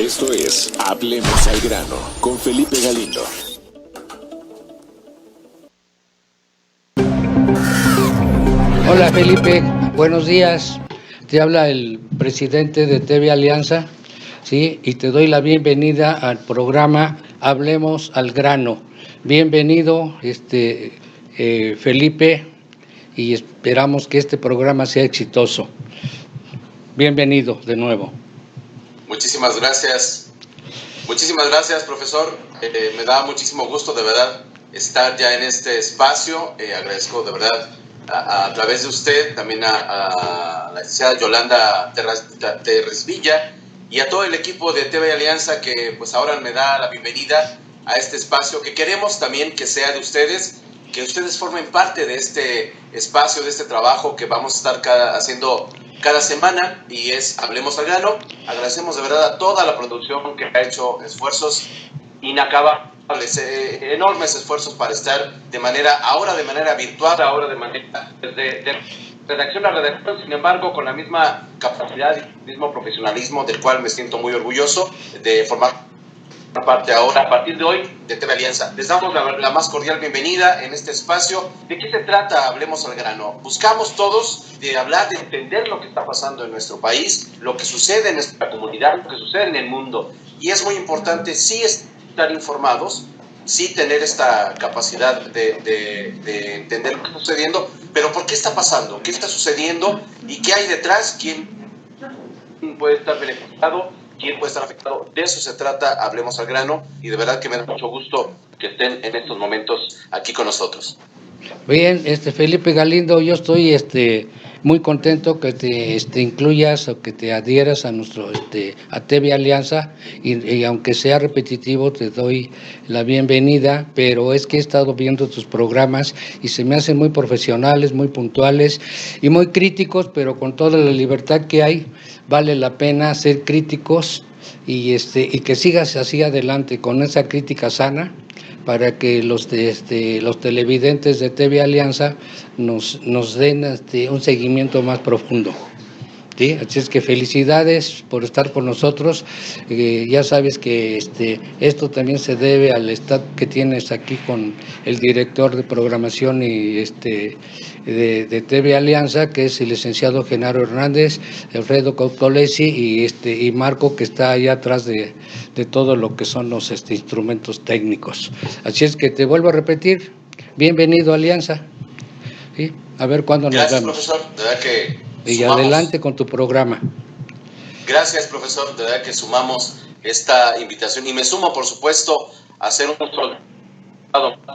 Esto es Hablemos al Grano con Felipe Galindo. Hola Felipe, buenos días. Te habla el presidente de TV Alianza, ¿sí? Y te doy la bienvenida al programa Hablemos al Grano. Bienvenido, Felipe, y esperamos que este programa sea exitoso. Bienvenido de nuevo. Muchísimas gracias, profesor. Me da muchísimo gusto, de verdad, estar ya en este espacio. Agradezco, de verdad, a través de usted, también a la licenciada Yolanda Terresvilla y a todo el equipo de TV Alianza que pues ahora me da la bienvenida a este espacio que queremos también que sea de ustedes, que ustedes formen parte de este espacio, de este trabajo que vamos a estar haciendo cada semana, y es Hablemos al Grano. Agradecemos de verdad a toda la producción que ha hecho esfuerzos inacabables, enormes esfuerzos para estar de manera virtual, ahora de manera de redacción a redacción, sin embargo con la misma capacidad y el mismo profesionalismo del cual me siento muy orgulloso de formar parte ahora, a partir de hoy, de TV Alianza. Les damos la más cordial bienvenida en este espacio. ¿De qué se trata? Hablemos al Grano. Buscamos todos de hablar, de entender lo que está pasando en nuestro país, lo que sucede en nuestra comunidad, lo que sucede en el mundo. Y es muy importante sí estar informados, sí tener esta capacidad de entender lo que está sucediendo, pero ¿por qué está pasando? ¿Qué está sucediendo? ¿Y qué hay detrás? ¿Quién puede estar beneficiado? ¿Quién puede estar afectado? De eso se trata, Hablemos al Grano, y de verdad que me da mucho gusto que estén en estos momentos aquí con nosotros. Bien, Felipe Galindo, yo estoy muy contento que te incluyas o que te adhieras a nuestro a TV Alianza, y aunque sea repetitivo te doy la bienvenida, pero es que he estado viendo tus programas y se me hacen muy profesionales, muy puntuales y muy críticos, pero con toda la libertad que hay, vale la pena ser críticos y que sigas así adelante con esa crítica sana, para que los televidentes de TV Alianza nos den un seguimiento más profundo. ¿Sí? Así es que felicidades por estar con nosotros. Ya sabes que esto también se debe al staff que tienes aquí con el director de programación y de TV Alianza, que es el licenciado Genaro Hernández, Alfredo Cautolesi y Marco, que está allá atrás de todo lo que son los instrumentos técnicos. Así es que te vuelvo a repetir, bienvenido a Alianza. ¿Sí? A ver cuándo nos vemos. Gracias, profesor. De verdad que y adelante con tu programa. Gracias, profesor. De verdad que sumamos esta invitación y me sumo, por supuesto, a ser un soldado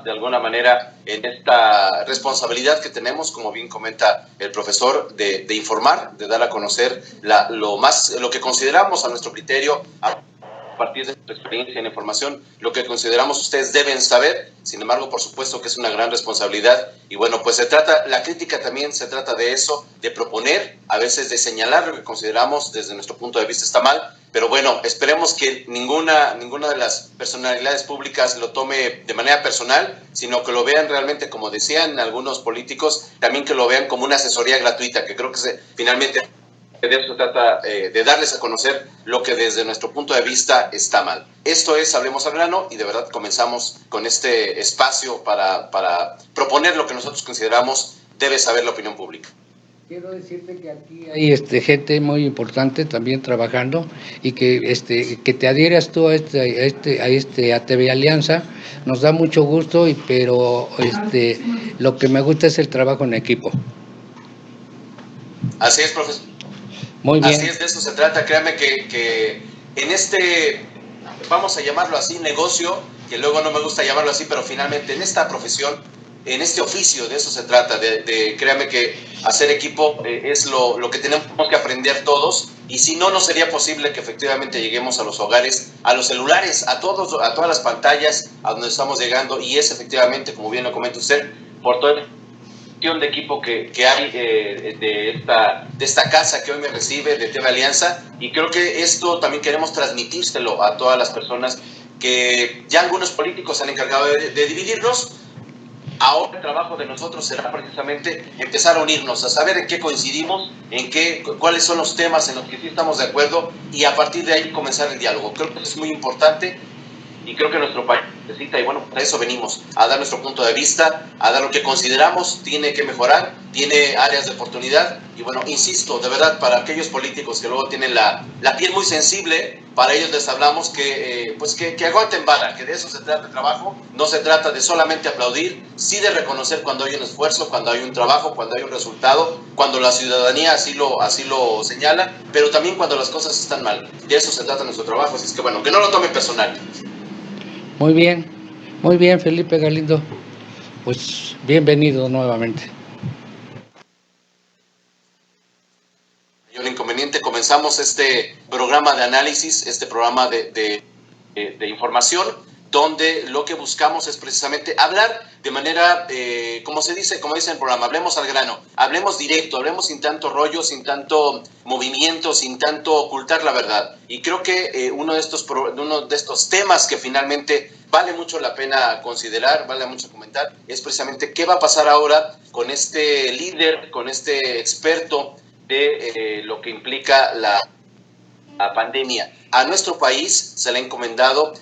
de alguna manera en esta responsabilidad que tenemos, como bien comenta el profesor, de informar, de dar a conocer lo que consideramos a nuestro criterio, a partir de nuestra experiencia en información, lo que consideramos ustedes deben saber. Sin embargo, por supuesto que es una gran responsabilidad, y bueno, pues la crítica también se trata de eso, de proponer, a veces de señalar lo que consideramos desde nuestro punto de vista está mal, pero bueno, esperemos que ninguna de las personalidades públicas lo tome de manera personal, sino que lo vean realmente, como decían algunos políticos, también que lo vean como una asesoría gratuita, que creo que finalmente de eso se trata, de darles a conocer lo que desde nuestro punto de vista está mal. Esto es Hablemos al Grano, y de verdad comenzamos con este espacio para proponer lo que nosotros consideramos debe saber la opinión pública. Quiero decirte que aquí hay gente muy importante también trabajando, y que te adhieras tú a TV Alianza nos da mucho gusto, pero lo que me gusta es el trabajo en equipo. Así es, profesor. Muy bien. Así es, de eso se trata. Créame que en vamos a llamarlo así, negocio, que luego no me gusta llamarlo así, pero finalmente en esta profesión, en este oficio, de eso se trata, créame que hacer equipo es lo que tenemos que aprender todos, y si no, no sería posible que efectivamente lleguemos a los hogares, a los celulares, a todas las pantallas a donde estamos llegando, y es efectivamente, como bien lo comenta usted, por todo el de equipo que hay de esta casa que hoy me recibe, de TV Alianza, y creo que esto también queremos transmitírselo a todas las personas que ya algunos políticos se han encargado de dividirnos. Ahora el trabajo de nosotros será precisamente empezar a unirnos, a saber en qué coincidimos, cuáles son los temas en los que sí estamos de acuerdo y a partir de ahí comenzar el diálogo. Creo que es muy importante y creo que nuestro país necesita, y bueno, a eso venimos, a dar nuestro punto de vista, a dar lo que consideramos tiene que mejorar, tiene áreas de oportunidad, y bueno, insisto, de verdad, para aquellos políticos que luego tienen la piel muy sensible, para ellos les hablamos que aguanten vara, que de eso se trata el trabajo, no se trata de solamente aplaudir, sí de reconocer cuando hay un esfuerzo, cuando hay un trabajo, cuando hay un resultado, cuando la ciudadanía así lo señala, pero también cuando las cosas están mal, de eso se trata nuestro trabajo, así es que bueno, que no lo tomen personal. Muy bien, Felipe Galindo. Pues bienvenido nuevamente. Hay un inconveniente, comenzamos este programa de análisis, este programa de información, donde lo que buscamos es precisamente hablar de manera, como dice el programa, hablemos al grano, hablemos directo, hablemos sin tanto rollo, sin tanto movimiento, sin tanto ocultar la verdad. Y creo que uno de estos temas que finalmente vale mucho la pena considerar, vale mucho comentar, es precisamente qué va a pasar ahora con este líder, con este experto de lo que implica la pandemia. A nuestro país se le ha encomendado,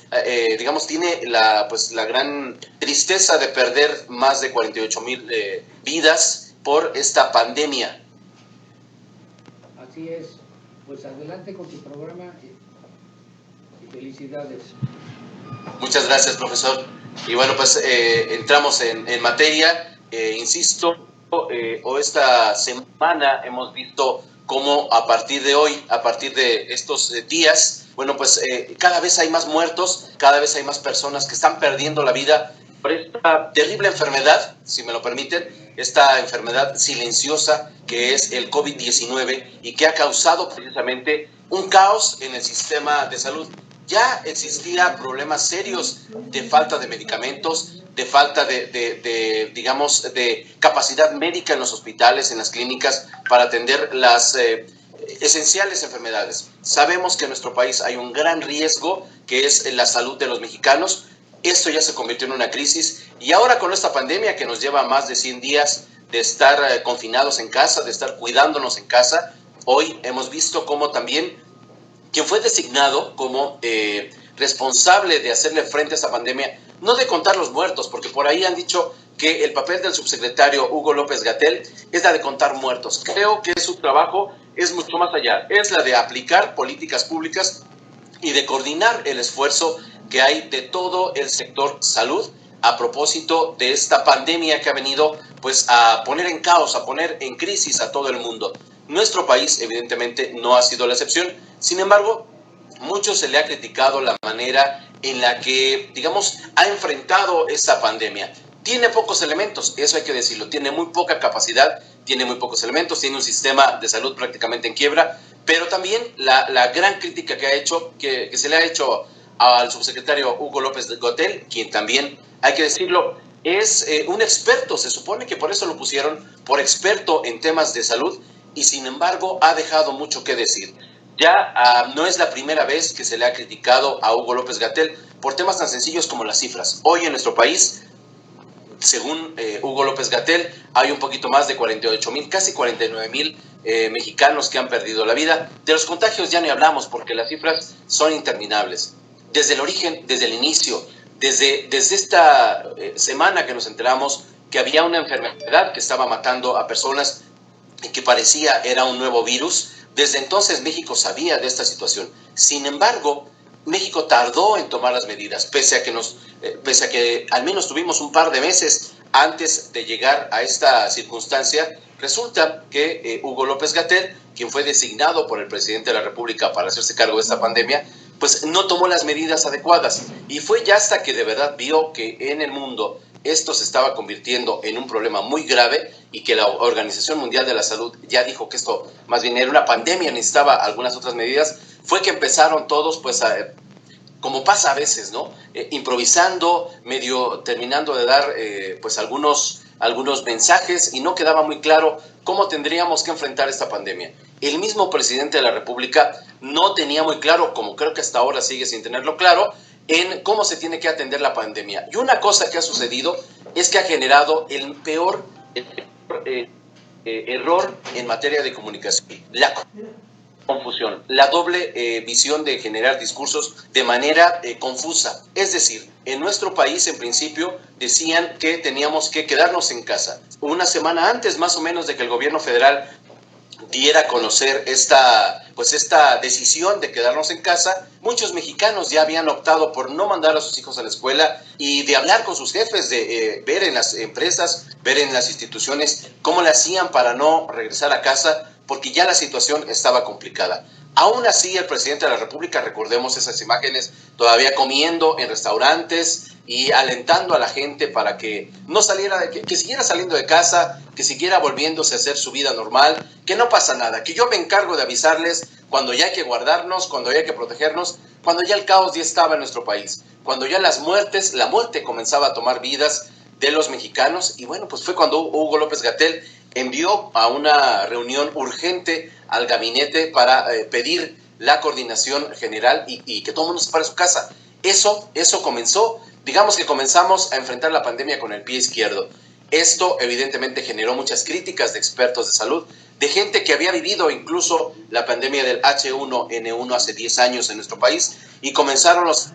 tiene la gran tristeza de perder más de 48,000 vidas por esta pandemia. Así es, pues adelante con tu programa y felicidades. Muchas gracias, profesor. Y bueno, pues entramos en materia. Insisto, esta semana hemos visto cómo a partir de hoy, a partir de estos días, bueno, pues cada vez hay más muertos, cada vez hay más personas que están perdiendo la vida por esta terrible enfermedad, si me lo permiten, esta enfermedad silenciosa que es el COVID-19 y que ha causado precisamente un caos en el sistema de salud. Ya existía problemas serios de falta de medicamentos, de falta de capacidad médica en los hospitales, en las clínicas, para atender las esenciales enfermedades. Sabemos que en nuestro país hay un gran riesgo, que es la salud de los mexicanos. Esto ya se convirtió en una crisis y ahora con esta pandemia que nos lleva más de 100 días de estar confinados en casa, de estar cuidándonos en casa, hoy hemos visto cómo también quien fue designado como responsable de hacerle frente a esta pandemia, no de contar los muertos, porque por ahí han dicho que el papel del subsecretario Hugo López-Gatell es la de contar muertos. Creo que su trabajo es mucho más allá, es la de aplicar políticas públicas y de coordinar el esfuerzo que hay de todo el sector salud a propósito de esta pandemia que ha venido pues a poner en caos, a poner en crisis a todo el mundo. Nuestro país evidentemente no ha sido la excepción, sin embargo, mucho se le ha criticado la manera en la que, ha enfrentado esta pandemia. Tiene pocos elementos, eso hay que decirlo, tiene muy poca capacidad, tiene muy pocos elementos, tiene un sistema de salud prácticamente en quiebra, pero también la gran crítica que se le ha hecho al subsecretario Hugo López-Gatell, quien también, hay que decirlo, es un experto, se supone que por eso lo pusieron por experto en temas de salud, y sin embargo ha dejado mucho que decir. Ya no es la primera vez que se le ha criticado a Hugo López-Gatell por temas tan sencillos como las cifras. Hoy en nuestro país, según Hugo López-Gatell, hay un poquito más de 48,000, casi 49,000 mexicanos que han perdido la vida. De los contagios ya ni hablamos porque las cifras son interminables. Desde el origen, desde el inicio, desde esta semana que nos enteramos que había una enfermedad que estaba matando a personas y que parecía era un nuevo virus, desde entonces México sabía de esta situación. Sin embargo, México tardó en tomar las medidas, pese a que al menos tuvimos un par de meses antes de llegar a esta circunstancia. Resulta que Hugo López-Gatell, quien fue designado por el presidente de la República para hacerse cargo de esta pandemia, pues no tomó las medidas adecuadas. Y fue ya hasta que de verdad vio que en el mundo esto se estaba convirtiendo en un problema muy grave y que la Organización Mundial de la Salud ya dijo que esto más bien era una pandemia, necesitaba algunas otras medidas, fue que empezaron todos pues como pasa a veces, ¿no? Improvisando, medio terminando de dar pues algunos mensajes y no quedaba muy claro cómo tendríamos que enfrentar esta pandemia. El mismo presidente de la República no tenía muy claro, como creo que hasta ahora sigue sin tenerlo claro, en cómo se tiene que atender la pandemia. Y una cosa que ha sucedido es que ha generado el peor error en materia de comunicación, la confusión, la doble visión de generar discursos de manera confusa. Es decir, en nuestro país en principio decían que teníamos que quedarnos en casa. Una semana antes más o menos de que el gobierno federal diera a conocer esta decisión de quedarnos en casa, muchos mexicanos ya habían optado por no mandar a sus hijos a la escuela y de hablar con sus jefes, de ver en las empresas, ver en las instituciones cómo le hacían para no regresar a casa, porque ya la situación estaba complicada. Aún así, el presidente de la República, recordemos esas imágenes, todavía comiendo en restaurantes y alentando a la gente para que no saliera, que siguiera saliendo de casa, que siguiera volviéndose a hacer su vida normal, que no pasa nada, que yo me encargo de avisarles cuando ya hay que guardarnos, cuando ya hay que protegernos, cuando ya el caos ya estaba en nuestro país, cuando ya la muerte comenzaba a tomar vidas de los mexicanos. Y bueno, pues fue cuando Hugo López-Gatell envió a una reunión urgente al gabinete para pedir la coordinación general y que todo el mundo se fuera a su casa. Eso comenzó, digamos que comenzamos a enfrentar la pandemia con el pie izquierdo. Esto evidentemente generó muchas críticas de expertos de salud, de gente que había vivido incluso la pandemia del H1N1 hace 10 años en nuestro país, y comenzaron los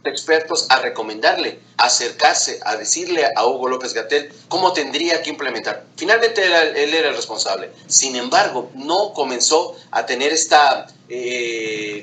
expertos a recomendarle, a acercarse, a decirle a Hugo López-Gatell cómo tendría que implementar. Finalmente él era el responsable. Sin embargo, no comenzó a tener esta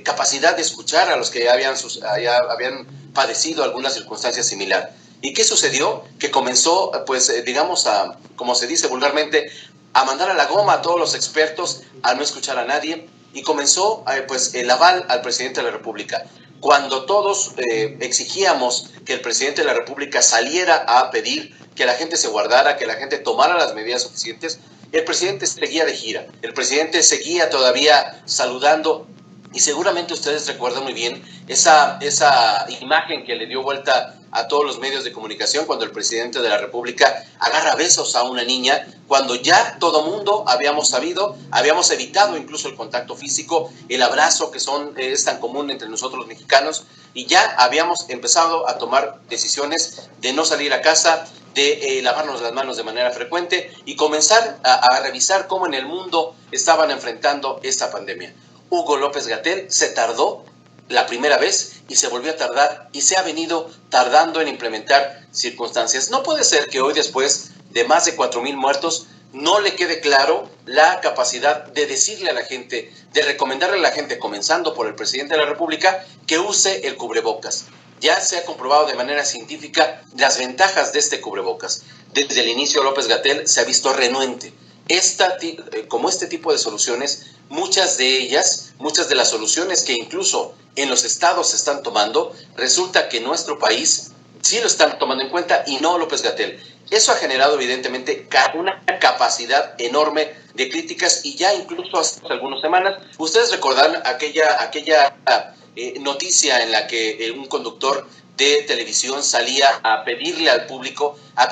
capacidad de escuchar a los que ya habían padecido alguna circunstancia similar. ¿Y qué sucedió? Que comenzó, pues, digamos, como se dice vulgarmente, a mandar a la goma a todos los expertos, a no escuchar a nadie, y comenzó, pues, el aval al presidente de la República. Cuando todos exigíamos que el presidente de la República saliera a pedir que la gente se guardara, que la gente tomara las medidas suficientes, el presidente seguía de gira, el presidente seguía todavía saludando, y seguramente ustedes recuerdan muy bien esa imagen que le dio vuelta a todos los medios de comunicación cuando el presidente de la República agarra besos a una niña, cuando ya todo mundo habíamos evitado incluso el contacto físico, el abrazo que es tan común entre nosotros los mexicanos, y ya habíamos empezado a tomar decisiones de no salir a casa, de lavarnos las manos de manera frecuente y comenzar a revisar cómo en el mundo estaban enfrentando esta pandemia. Hugo López-Gatell se tardó la primera vez y se volvió a tardar y se ha venido tardando en implementar circunstancias. No puede ser que hoy, después de más de 4,000 muertos, no le quede claro la capacidad de decirle a la gente, de recomendarle a la gente, comenzando por el presidente de la República, que use el cubrebocas. Ya se ha comprobado de manera científica las ventajas de este cubrebocas. Desde el inicio López-Gatell se ha visto renuente. Como este tipo de soluciones, muchas de las soluciones que incluso en los estados se están tomando, resulta que en nuestro país sí lo están tomando en cuenta y no López-Gatell. Eso ha generado evidentemente una capacidad enorme de críticas, y ya incluso hace algunas semanas, ustedes recordarán aquella noticia en la que un conductor de televisión salía a pedirle al público, a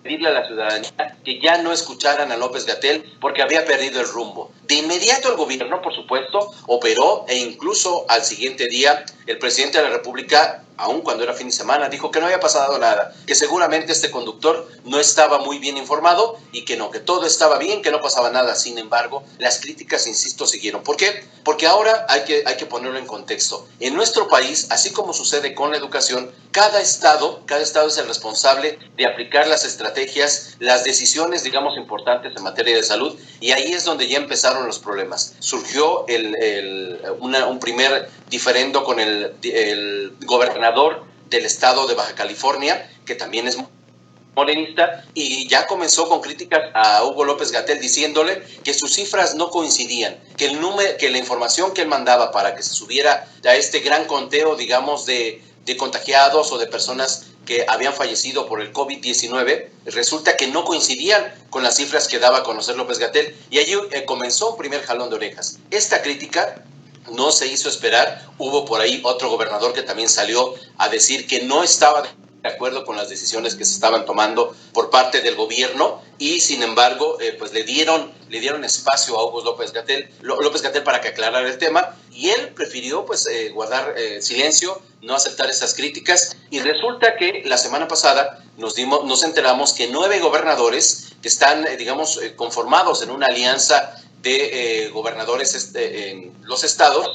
pedirle a la ciudadanía que ya no escucharan a López-Gatell porque había perdido el rumbo. De inmediato el gobierno, por supuesto, operó, e incluso al siguiente día el presidente de la República, aun cuando era fin de semana, dijo que no había pasado nada, que seguramente este conductor no estaba muy bien informado y que todo estaba bien, que no pasaba nada. Sin embargo, las críticas, insisto, siguieron. ¿Por qué? Porque ahora hay que ponerlo en contexto. En nuestro país, así como sucede con la educación, cada estado es el responsable de aplicar las estrategias, las decisiones, digamos, importantes en materia de salud, y ahí es donde ya empezaron los problemas. Surgió un primer diferendo con el gobernador del estado de Baja California, que también es morenista, y ya comenzó con críticas a Hugo López-Gatell diciéndole que sus cifras no coincidían, que la información que él mandaba para que se subiera a este gran conteo, digamos, de contagiados o de personas que habían fallecido por el COVID-19, resulta que no coincidían con las cifras que daba a conocer López-Gatell, y allí comenzó un primer jalón de orejas. Esta crítica no se hizo esperar. Hubo por ahí otro gobernador que también salió a decir que no estaba de acuerdo con las decisiones que se estaban tomando por parte del gobierno y sin embargo pues le dieron espacio a Hugo López-Gatell para que aclarara el tema y él prefirió pues guardar silencio, no aceptar esas críticas y resulta que la semana pasada nos enteramos que 9 gobernadores que están conformados en una alianza de gobernadores en los estados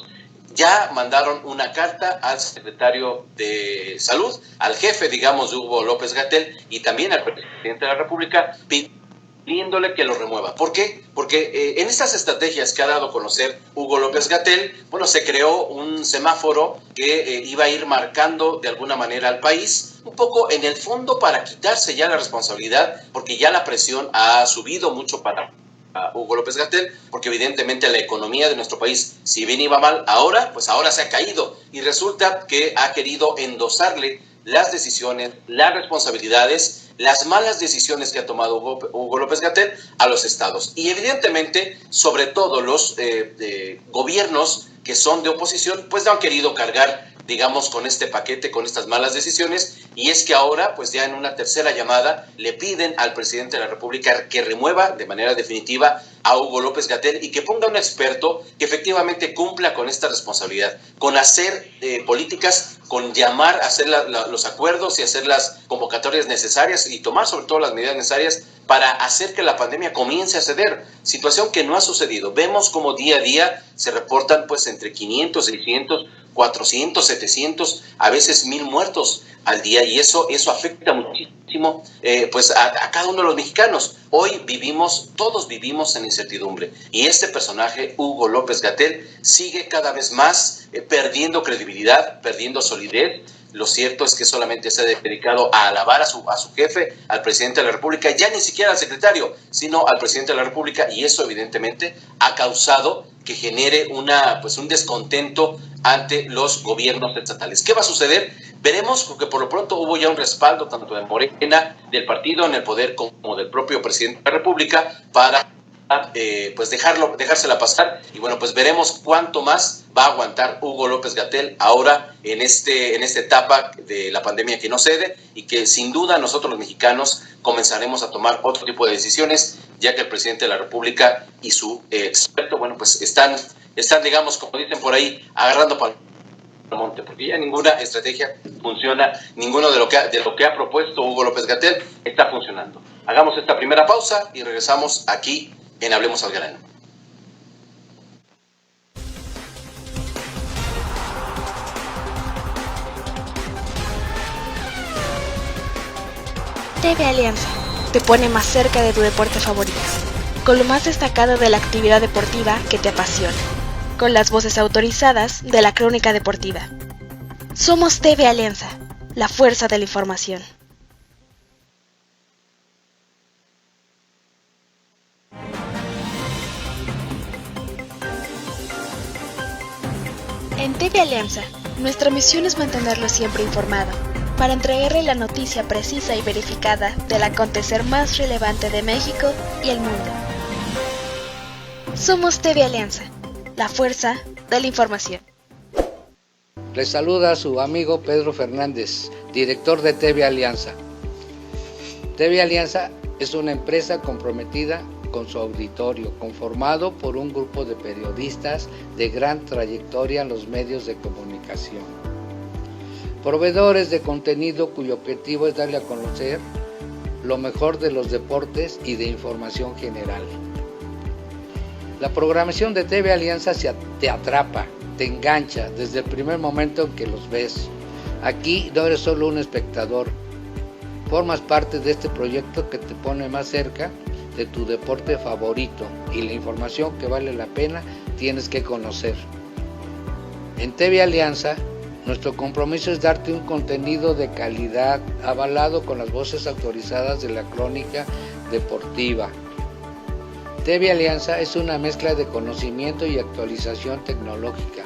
ya mandaron una carta al secretario de Salud, al jefe, de Hugo López-Gatell y también al presidente de la República, pidiéndole que lo remueva. ¿Por qué? Porque en estas estrategias que ha dado a conocer Hugo López-Gatell, se creó un semáforo que iba a ir marcando de alguna manera al país, un poco en el fondo para quitarse ya la responsabilidad, porque ya la presión ha subido mucho para Hugo López-Gatell, porque evidentemente la economía de nuestro país, si bien iba mal, ahora se ha caído y resulta que ha querido endosarle las decisiones, las responsabilidades, las malas decisiones que ha tomado Hugo López-Gatell a los estados. Y evidentemente, sobre todo los gobiernos que son de oposición, pues no han querido cargar, con este paquete, con estas malas decisiones, y es que ahora, pues ya en una tercera llamada, le piden al presidente de la República que remueva de manera definitiva a Hugo López-Gatell y que ponga un experto que efectivamente cumpla con esta responsabilidad, con hacer políticas, con llamar a hacer los acuerdos y hacer las convocatorias necesarias y tomar sobre todo las medidas necesarias para hacer que la pandemia comience a ceder, situación que no ha sucedido. Vemos como día a día se reportan pues entre 500, 600, 400, 700, a veces 1,000 muertos al día y eso afecta muchísimo pues a cada uno de los mexicanos. Hoy todos vivimos en incertidumbre y este personaje, Hugo López-Gatell, sigue cada vez más perdiendo credibilidad, perdiendo solidez. Lo cierto es que solamente se ha dedicado a alabar a su jefe, al presidente de la República, ya ni siquiera al secretario, sino al presidente de la República, y eso evidentemente ha causado que genere un descontento ante los gobiernos estatales. ¿Qué va a suceder? Veremos, porque por lo pronto hubo ya un respaldo tanto de Morena, del partido en el poder, como del propio presidente de la República para dejársela pasar, y pues veremos cuánto más va a aguantar Hugo López-Gatell ahora en esta etapa de la pandemia que no cede y que sin duda nosotros los mexicanos comenzaremos a tomar otro tipo de decisiones, ya que el presidente de la República y su experto, están como dicen por ahí, agarrando para el monte, porque ya ninguna estrategia funciona, ninguno de lo que ha propuesto Hugo López-Gatell está funcionando. Hagamos esta primera pausa y regresamos aquí en Hablemos al Grano. TV Alianza te pone más cerca de tu deporte favorito, con lo más destacado de la actividad deportiva que te apasiona, con las voces autorizadas de la crónica deportiva. Somos TV Alianza, la fuerza de la información. En TV Alianza, nuestra misión es mantenerlo siempre informado, para entregarle la noticia precisa y verificada del acontecer más relevante de México y el mundo. Somos TV Alianza, la fuerza de la información. Les saluda su amigo Pedro Fernández, director de TV Alianza. TV Alianza es una empresa comprometida con su auditorio, conformado por un grupo de periodistas de gran trayectoria en los medios de comunicación. Proveedores de contenido cuyo objetivo es darle a conocer lo mejor de los deportes y de información general. La programación de TV Alianza te atrapa, te engancha desde el primer momento en que los ves. Aquí no eres solo un espectador, formas parte de este proyecto que te pone más cerca de tu deporte favorito y la información que vale la pena tienes que conocer. En TV Alianza, nuestro compromiso es darte un contenido de calidad avalado con las voces autorizadas de la crónica deportiva. TV Alianza es una mezcla de conocimiento y actualización tecnológica,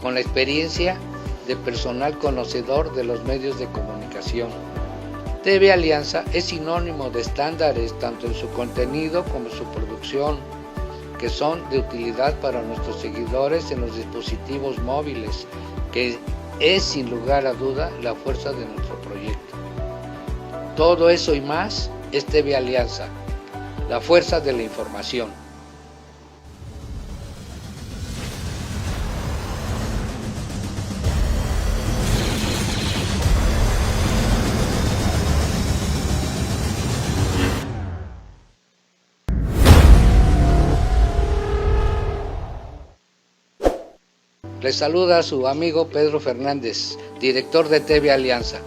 con la experiencia de personal conocedor de los medios de comunicación. TV Alianza es sinónimo de estándares tanto en su contenido como en su producción, que son de utilidad para nuestros seguidores en los dispositivos móviles, que es sin lugar a duda la fuerza de nuestro proyecto. Todo eso y más es TV Alianza, la fuerza de la información. Les saluda su amigo Pedro Fernández, director de TV Alianza.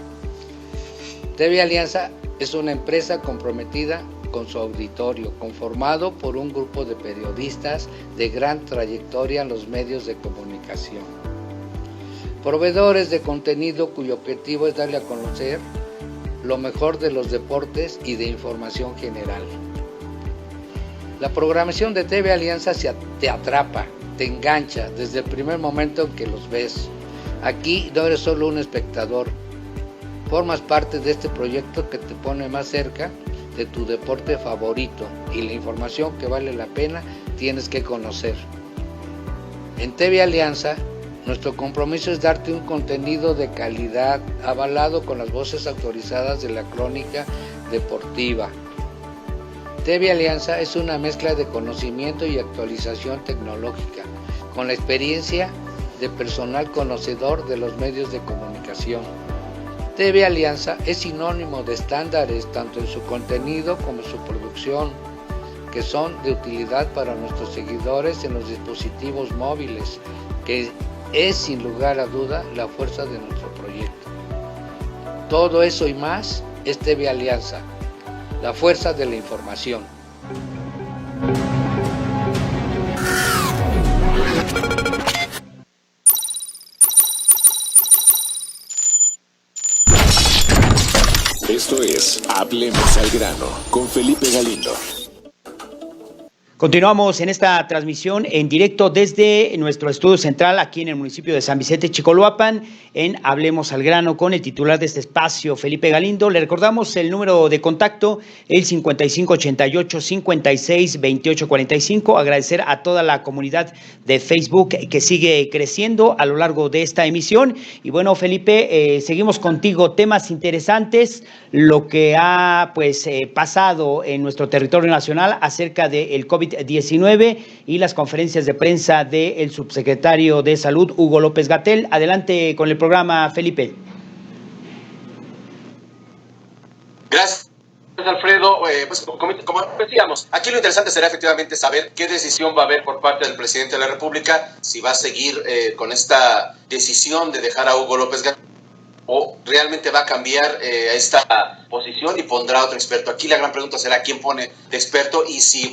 TV Alianza es una empresa comprometida con su auditorio, conformado por un grupo de periodistas de gran trayectoria en los medios de comunicación. Proveedores de contenido cuyo objetivo es darle a conocer lo mejor de los deportes y de información general. La programación de TV Alianza te atrapa, te engancha desde el primer momento en que los ves. Aquí no eres solo un espectador, formas parte de este proyecto que te pone más cerca de tu deporte favorito y la información que vale la pena tienes que conocer. En TV Alianza, nuestro compromiso es darte un contenido de calidad avalado con las voces autorizadas de la crónica deportiva. TV Alianza es una mezcla de conocimiento y actualización tecnológica, con la experiencia de personal conocedor de los medios de comunicación. TV Alianza es sinónimo de estándares tanto en su contenido como en su producción, que son de utilidad para nuestros seguidores en los dispositivos móviles, que es sin lugar a duda la fuerza de nuestro proyecto. Todo eso y más es TV Alianza, la fuerza de la información. Esto es Hablemos al Grano con Felipe Galindo. Continuamos en esta transmisión en directo desde nuestro estudio central aquí en el municipio de San Vicente Chicoloapan en Hablemos al Grano con el titular de este espacio, Felipe Galindo. Le recordamos el número de contacto, el 5588-562845. Agradecer a toda la comunidad de Facebook que sigue creciendo a lo largo de esta emisión. Y bueno, Felipe, seguimos contigo. Temas interesantes, lo que ha pasado en nuestro territorio nacional acerca del COVID-19 y las conferencias de prensa del subsecretario de Salud, Hugo López-Gatell. Adelante con el programa, Felipe. Gracias, Alfredo. Pues como decíamos, aquí lo interesante será efectivamente saber qué decisión va a haber por parte del presidente de la República, si va a seguir con esta decisión de dejar a Hugo López-Gatell o realmente va a cambiar esta posición y pondrá otro experto. Aquí la gran pregunta será quién pone de experto y si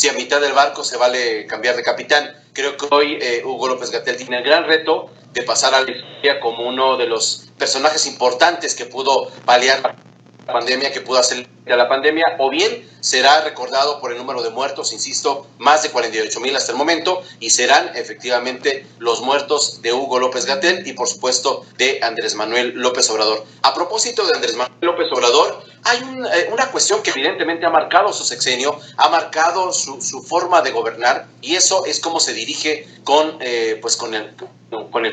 a mitad del barco se vale cambiar de capitán. Creo que hoy Hugo López-Gatell tiene el gran reto de pasar a la historia como uno de los personajes importantes que pudo paliar la pandemia, que pudo hacer a la pandemia, o bien será recordado por el número de muertos, insisto, más de 48,000 hasta el momento, y serán efectivamente los muertos de Hugo López-Gatell y por supuesto de Andrés Manuel López Obrador. A propósito de Andrés Manuel López Obrador, hay una cuestión que evidentemente ha marcado su sexenio, ha marcado su forma de gobernar, y eso es cómo se dirige con el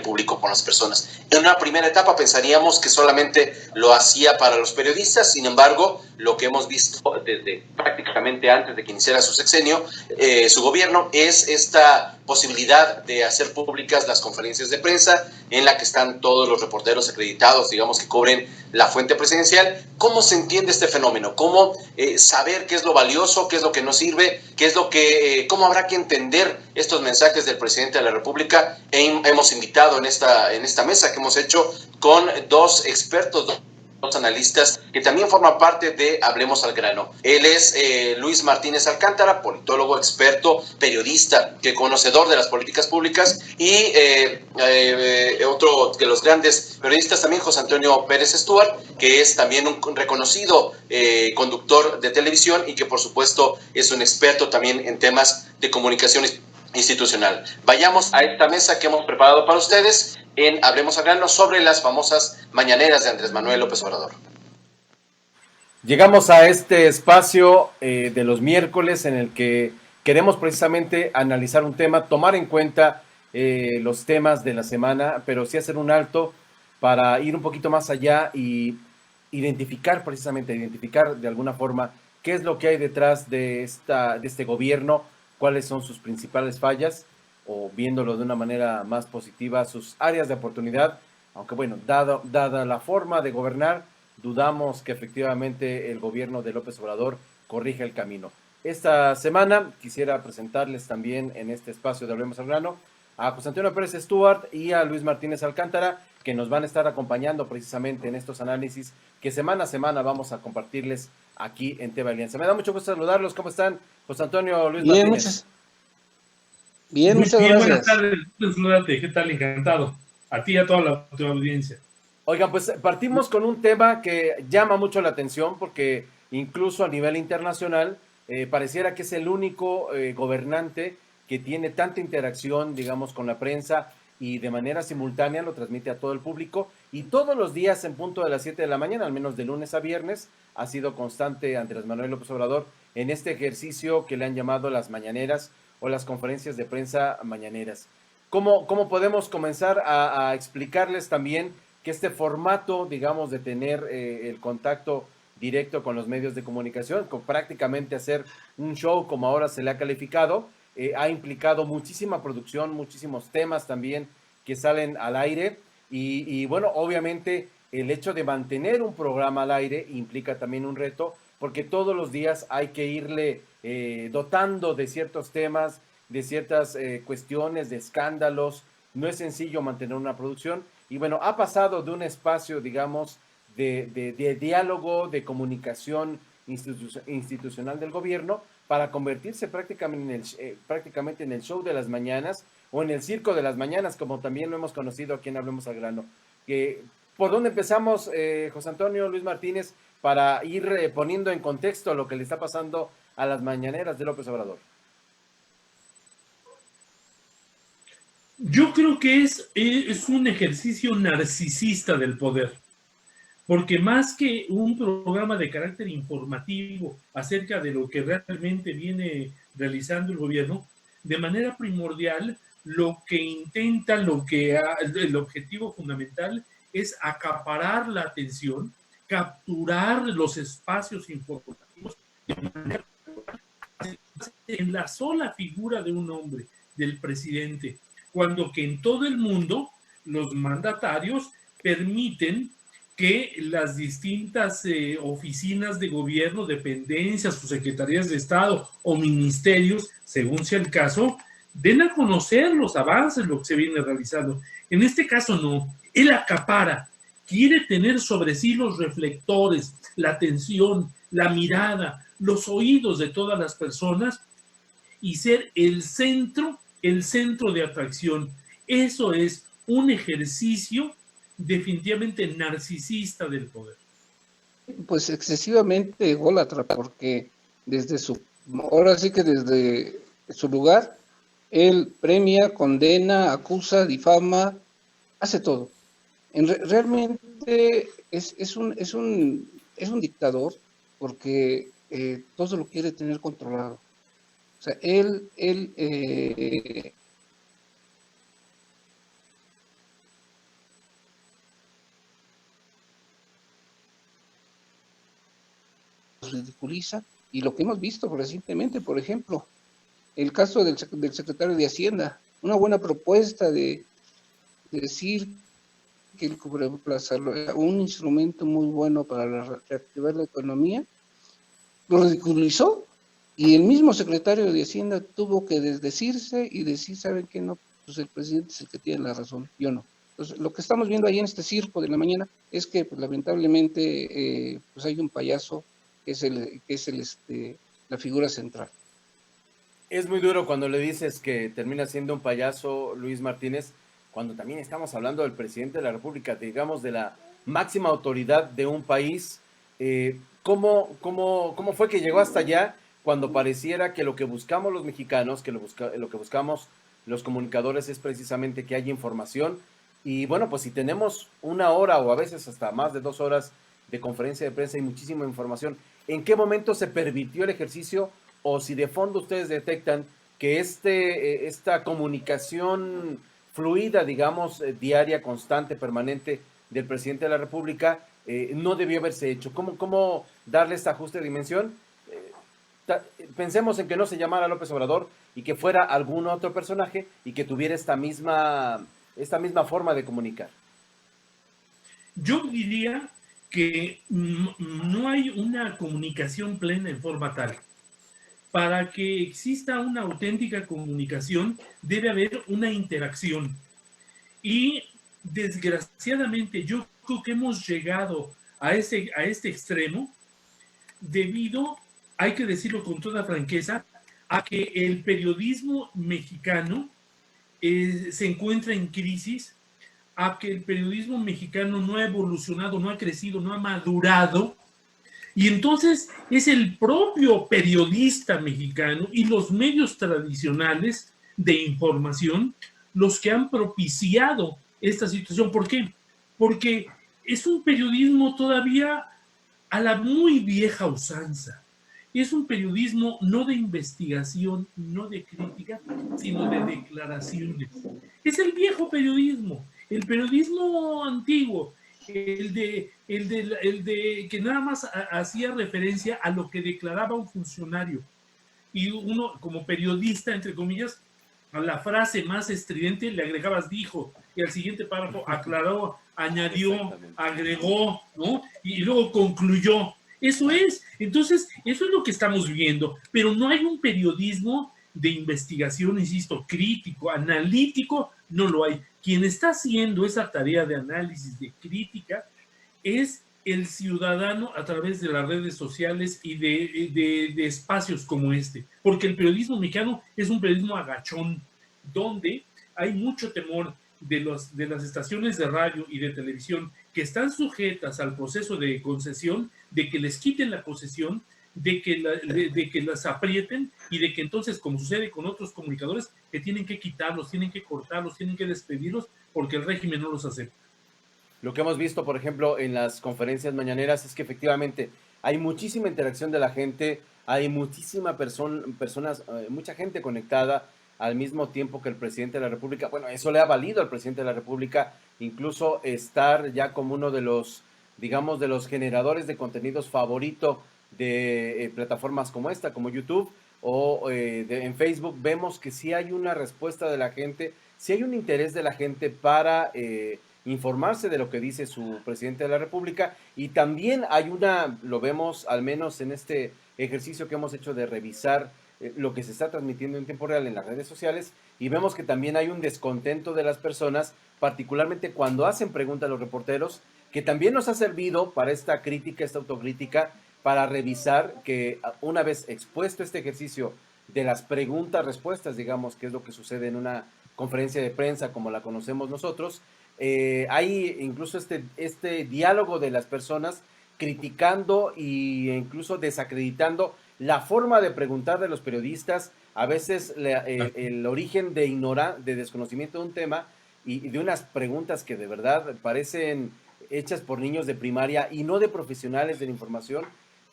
público, con las personas. En una primera etapa pensaríamos que solamente lo hacía para los periodistas, sin embargo, lo que hemos visto desde prácticamente antes de que iniciara su sexenio, su gobierno, es esta posibilidad de hacer públicas las conferencias de prensa en la que están todos los reporteros acreditados, digamos, que cubren la fuente presidencial. ¿Cómo se entiende este fenómeno? ¿Cómo saber qué es lo valioso, qué es lo que no sirve, cómo habrá que entender estos mensajes del presidente de la República? Hemos invitado en esta mesa que hemos hecho con dos expertos, dos analistas que también forman parte de Hablemos al Grano. Él es Luis Martínez Alcántara, politólogo, experto, periodista, que conocedor de las políticas públicas, y otro de los grandes periodistas también, José Antonio Pérez Stuart, que es también un reconocido conductor de televisión y que por supuesto es un experto también en temas de comunicación institucional. Vayamos a esta mesa que hemos preparado para ustedes en Hablemos al Grano sobre las famosas mañaneras de Andrés Manuel López Obrador. Llegamos a este espacio de los miércoles en el que queremos precisamente analizar un tema, tomar en cuenta los temas de la semana, pero sí hacer un alto para ir un poquito más allá y identificar de alguna forma qué es lo que hay detrás de este gobierno, cuáles son sus principales fallas, o viéndolo de una manera más positiva, sus áreas de oportunidad, aunque bueno, dada la forma de gobernar, dudamos que efectivamente el gobierno de López Obrador corrija el camino. Esta semana quisiera presentarles también en este espacio de Hablemos al Grano a José Antonio Pérez Stuart y a Luis Martínez Alcántara, que nos van a estar acompañando precisamente en estos análisis que semana a semana vamos a compartirles aquí en TV Alianza. Me da mucho gusto saludarlos. ¿Cómo están, José Antonio, Luis Martínez? Muchas gracias. Buenas tardes, saludarte. ¿Qué tal? Encantado. A ti y a toda la audiencia. Oigan, pues partimos con un tema que llama mucho la atención porque incluso a nivel internacional pareciera que es el único gobernante que tiene tanta interacción, digamos, con la prensa y de manera simultánea lo transmite a todo el público, y todos los días en punto de las 7 de la mañana, al menos de lunes a viernes, ha sido constante Andrés Manuel López Obrador en este ejercicio que le han llamado las mañaneras o las conferencias de prensa mañaneras. ¿Cómo podemos comenzar a explicarles también que este formato, digamos, de tener el contacto directo con los medios de comunicación, con prácticamente hacer un show como ahora se le ha calificado, ha implicado muchísima producción, muchísimos temas también que salen al aire y bueno, obviamente el hecho de mantener un programa al aire implica también un reto porque todos los días hay que irle dotando de ciertos temas, de ciertas cuestiones, de escándalos. No es sencillo mantener una producción y bueno, ha pasado de un espacio, digamos, de diálogo, de comunicación institucional del gobierno para convertirse prácticamente en el show de las mañanas o en el circo de las mañanas, como también lo hemos conocido aquí en Hablemos al Grano. ¿Por dónde empezamos, José Antonio, Luis Martínez, para ir poniendo en contexto lo que le está pasando a las mañaneras de López Obrador? Yo creo que es un ejercicio narcisista del poder, porque más que un programa de carácter informativo acerca de lo que realmente viene realizando el gobierno, de manera primordial, lo que intenta, el objetivo fundamental es acaparar la atención, capturar los espacios informativos de manera en la sola figura de un hombre, del presidente, cuando que en todo el mundo los mandatarios permiten que las distintas oficinas de gobierno, dependencias, secretarías de Estado o ministerios, según sea el caso, den a conocer los avances, lo que se viene realizando. En este caso no, él acapara, quiere tener sobre sí los reflectores, la atención, la mirada, los oídos de todas las personas y ser el centro de atracción. Eso es un ejercicio definitivamente narcisista del poder. Pues excesivamente ególatra, porque ahora sí que desde su lugar, él premia, condena, acusa, difama, hace todo. Realmente es un dictador porque todo lo quiere tener controlado. O sea, él ridiculiza, y lo que hemos visto recientemente, por ejemplo, el caso del secretario de Hacienda, una buena propuesta de decir que el cubreplaza era un instrumento muy bueno para reactivar la economía, lo ridiculizó, y el mismo secretario de Hacienda tuvo que desdecirse y decir, ¿saben qué? No, pues el presidente es el que tiene la razón, yo no. Entonces, lo que estamos viendo ahí en este circo de la mañana es que, pues, lamentablemente, pues hay un payaso que es la figura central. Es muy duro cuando le dices que termina siendo un payaso, Luis Martínez, cuando también estamos hablando del presidente de la República, digamos, de la máxima autoridad de un país. ¿Cómo fue que llegó hasta allá cuando pareciera que lo que buscamos los mexicanos, que lo que buscamos los comunicadores es precisamente que haya información? Y bueno, pues si tenemos una hora o a veces hasta más de 2 horas de conferencia de prensa y muchísima información, ¿en qué momento se permitió el ejercicio? O si de fondo ustedes detectan que esta comunicación fluida, digamos, diaria, constante, permanente del presidente de la República, no debió haberse hecho. ¿Cómo darle esta ajuste de dimensión? Pensemos en que no se llamara López Obrador y que fuera algún otro personaje y que tuviera esta misma forma de comunicar. Yo diría que no hay una comunicación plena en forma tal. Para que exista una auténtica comunicación, debe haber una interacción. Y desgraciadamente yo creo que hemos llegado a este extremo debido, hay que decirlo con toda franqueza, a que el periodismo mexicano se encuentra en crisis, a que el periodismo mexicano no ha evolucionado, no ha crecido, no ha madurado, y entonces es el propio periodista mexicano y los medios tradicionales de información los que han propiciado esta situación. ¿Por qué? Porque es un periodismo todavía a la muy vieja usanza. Es un periodismo no de investigación, no de crítica, sino de declaraciones. Es el viejo periodismo, el periodismo antiguo, el de que nada más hacía referencia a lo que declaraba un funcionario. Y uno, como periodista, entre comillas, a la frase más estridente le agregabas dijo, y al siguiente párrafo aclaró, añadió, agregó, ¿no? Y luego concluyó. Eso es. Entonces, eso es lo que estamos viendo. Pero no hay un periodismo de investigación, insisto, crítico, analítico, no lo hay. Quien está haciendo esa tarea de análisis, de crítica, es el ciudadano a través de las redes sociales y de espacios como este. Porque el periodismo mexicano es un periodismo agachón, donde hay mucho temor de las estaciones de radio y de televisión que están sujetas al proceso de concesión, de que les quiten la posesión, de que las aprieten y de que entonces, como sucede con otros comunicadores, que tienen que quitarlos, tienen que cortarlos, tienen que despedirlos porque el régimen no los acepta. Lo que hemos visto, por ejemplo, en las conferencias mañaneras es que efectivamente hay muchísima interacción de la gente, hay muchísima mucha gente conectada al mismo tiempo que el presidente de la República. Bueno, eso le ha valido al presidente de la República incluso estar ya como uno de los, digamos, de los generadores de contenidos favorito de plataformas como esta, como YouTube o en Facebook. Vemos que sí hay una respuesta de la gente, sí hay un interés de la gente para informarse de lo que dice su presidente de la República, y también hay lo vemos al menos en este ejercicio que hemos hecho de revisar lo que se está transmitiendo en tiempo real en las redes sociales, y vemos que también hay un descontento de las personas, particularmente cuando hacen preguntas a los reporteros, que también nos ha servido para esta crítica, esta autocrítica, para revisar que una vez expuesto este ejercicio de las preguntas-respuestas, digamos, que es lo que sucede en una conferencia de prensa como la conocemos nosotros, hay incluso este diálogo de las personas criticando e incluso desacreditando la forma de preguntar de los periodistas, a veces el origen de desconocimiento de un tema y de unas preguntas que de verdad parecen hechas por niños de primaria y no de profesionales de la información,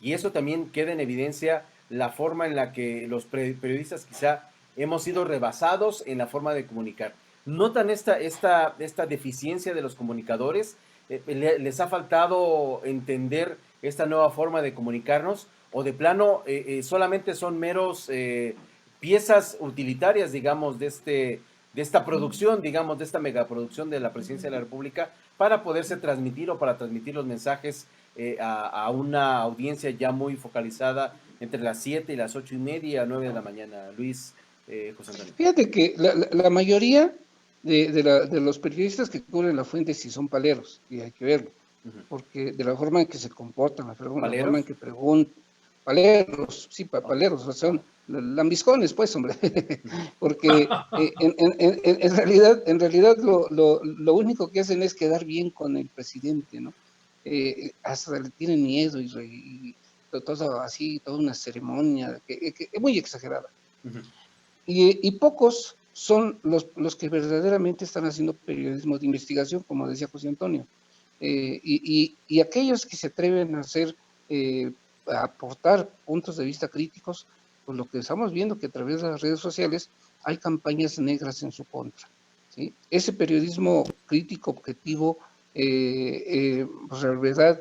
y eso también queda en evidencia la forma en la que los periodistas quizá hemos sido rebasados en la forma de comunicar. ¿Notan esta deficiencia de los comunicadores? ¿Les ha faltado entender esta nueva forma de comunicarnos? ¿O de plano solamente son meros piezas utilitarias, digamos, de esta producción, digamos, de esta megaproducción de la Presidencia de la República para poderse transmitir o para transmitir los mensajes a una audiencia ya muy focalizada entre las 7 y las 8:30, 9 de la mañana? Luis, José Antonio. Fíjate que la mayoría de los periodistas que cubren la fuente sí son paleros, y hay que verlo, porque de la forma en que se comportan, la forma en que preguntan, paleros, sí, paleros, o sea, son lambiscones, pues, hombre, porque en realidad lo único que hacen es quedar bien con el presidente, ¿no? Hasta le tienen miedo y todo así, toda una ceremonia que es muy exagerada. Y pocos son los que verdaderamente están haciendo periodismo de investigación, como decía José Antonio, y aquellos que se atreven a a aportar puntos de vista críticos, pues lo que estamos viendo que a través de las redes sociales hay campañas negras en su contra, ¿sí? Ese periodismo crítico, objetivo, pues en realidad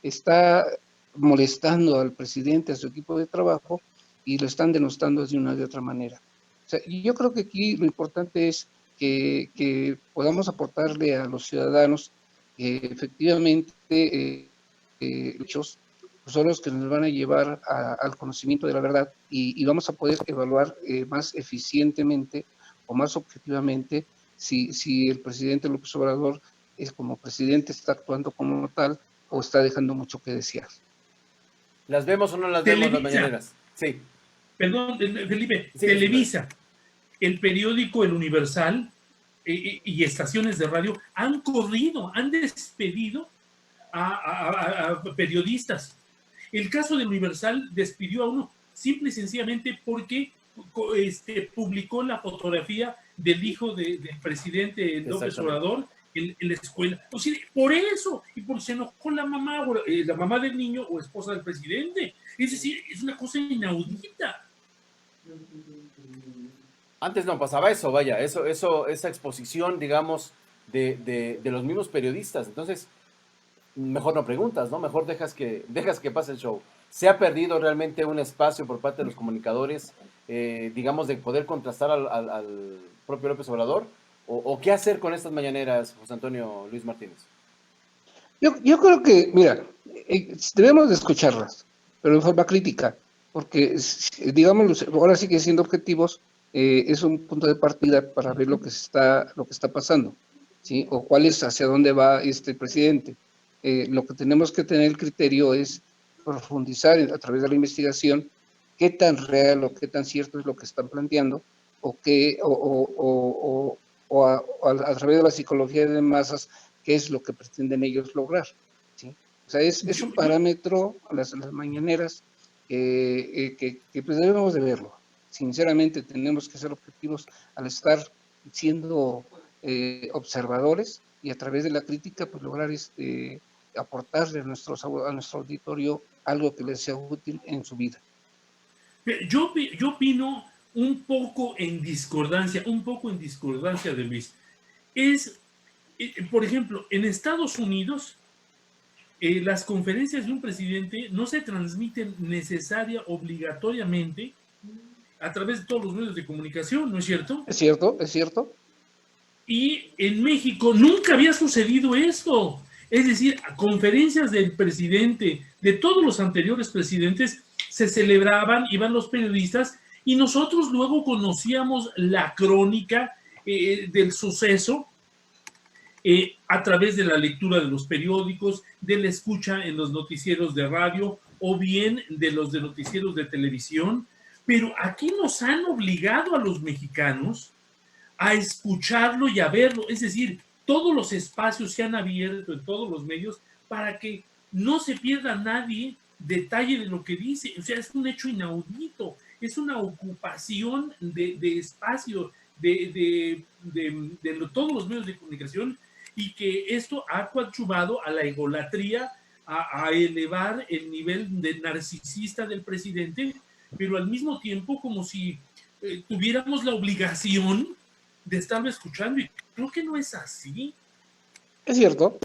está molestando al presidente, a su equipo de trabajo, y lo están denostando de una de otra manera. O sea, y yo creo que aquí lo importante es que podamos aportarle a los ciudadanos que efectivamente hechos son los que nos van a llevar al conocimiento de la verdad y vamos a poder evaluar más eficientemente o más objetivamente si el presidente López Obrador como presidente está actuando como tal o está dejando mucho que desear. ¿Las vemos o no las Televisa. vemos las mañaneras? Sí. Perdón, Felipe, Sí, Televisa, el periódico El Universal y estaciones de radio han corrido, han despedido a periodistas. El caso del Universal despidió a uno simple y sencillamente porque publicó la fotografía del hijo del presidente López Obrador en la escuela. O sea, por eso, y por se enojó la mamá del niño o esposa del presidente. Es decir, es una cosa inaudita. Antes no pasaba eso, vaya, esa exposición, digamos, de los mismos periodistas. Entonces, mejor no preguntas, ¿no? Mejor dejas que pase el show. ¿Se ha perdido realmente un espacio por parte de los comunicadores, digamos, de poder contrastar al propio López Obrador? ¿O qué hacer con estas mañaneras, José Antonio Luis Martínez? Yo creo que, mira, debemos de escucharlas, pero de forma crítica, porque, digamos, ahora sí que siendo objetivos, es un punto de partida para ver lo que está pasando, ¿sí? O cuál es, hacia dónde va este presidente. Lo que tenemos que tener el criterio es profundizar a través de la investigación qué tan real o qué tan cierto es lo que están planteando, o a través de la psicología de masas, qué es lo que pretenden ellos lograr, ¿sí? O sea, es un parámetro, las mañaneras, que pues debemos de verlo. Sinceramente, tenemos que ser objetivos al estar siendo observadores y a través de la crítica, pues lograr aportarle a nuestro auditorio algo que les sea útil en su vida. Yo opino un poco en discordancia de Luis. Por ejemplo, en Estados Unidos, las conferencias de un presidente no se transmiten obligatoriamente a través de todos los medios de comunicación, ¿no es cierto? Es cierto. Y en México nunca había sucedido esto. Es decir, conferencias del presidente, de todos los anteriores presidentes, se celebraban, iban los periodistas y nosotros luego conocíamos la crónica del suceso a través de la lectura de los periódicos, de la escucha en los noticieros de radio o bien de los de noticieros de televisión. Pero aquí nos han obligado a los mexicanos a escucharlo y a verlo. Es decir, todos los espacios se han abierto en todos los medios para que no se pierda nadie detalle de lo que dice. O sea, es un hecho inaudito, es una ocupación de espacio de todos los medios de comunicación, y que esto ha coadyuvado a la egolatría, a elevar el nivel de narcisista del presidente, pero al mismo tiempo como si tuviéramos la obligación de estarlo escuchando, y creo que no es así. Es cierto.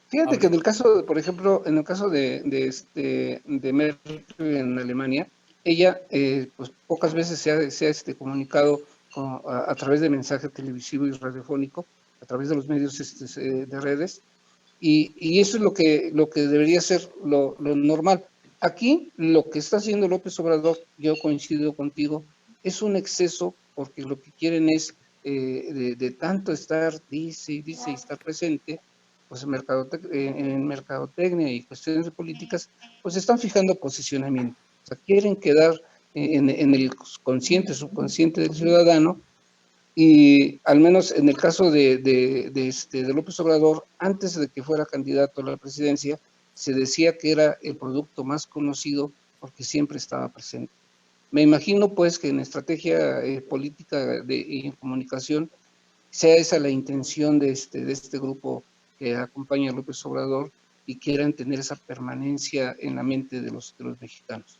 Fíjate que en el caso, por ejemplo, en el caso de Merkel en Alemania, ella pues pocas veces se ha comunicado a través de mensaje televisivo y radiofónico, a través de los medios de redes, y eso es lo que debería ser lo normal. Aquí lo que está haciendo López Obrador, yo coincido contigo, es un exceso, porque lo que quieren es de tanto estar, dice y estar presente, pues en mercadotecnia y cuestiones de políticas, pues están fijando posicionamiento. O sea, quieren quedar en el consciente, subconsciente del ciudadano, y al menos en el caso de López Obrador, antes de que fuera candidato a la presidencia, se decía que era el producto más conocido porque siempre estaba presente. Me imagino pues que en estrategia política y en comunicación sea esa la intención de este grupo que acompaña a López Obrador y quieran tener esa permanencia en la mente de los mexicanos.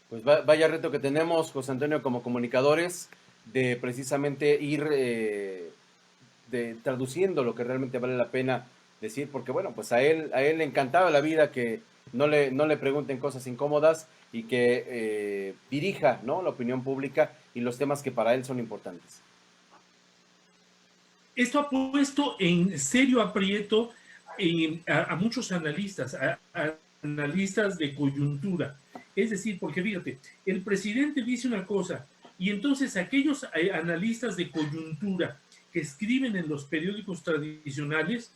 Pues vaya reto que tenemos, José Antonio, como comunicadores, de precisamente ir traduciendo lo que realmente vale la pena decir, porque bueno, pues a él le encantaba la vida, que no le pregunten cosas incómodas y que dirija, ¿no?, la opinión pública y los temas que para él son importantes. Esto ha puesto en serio aprieto a muchos analistas, a analistas de coyuntura. Es decir, porque fíjate, el presidente dice una cosa y entonces aquellos analistas de coyuntura que escriben en los periódicos tradicionales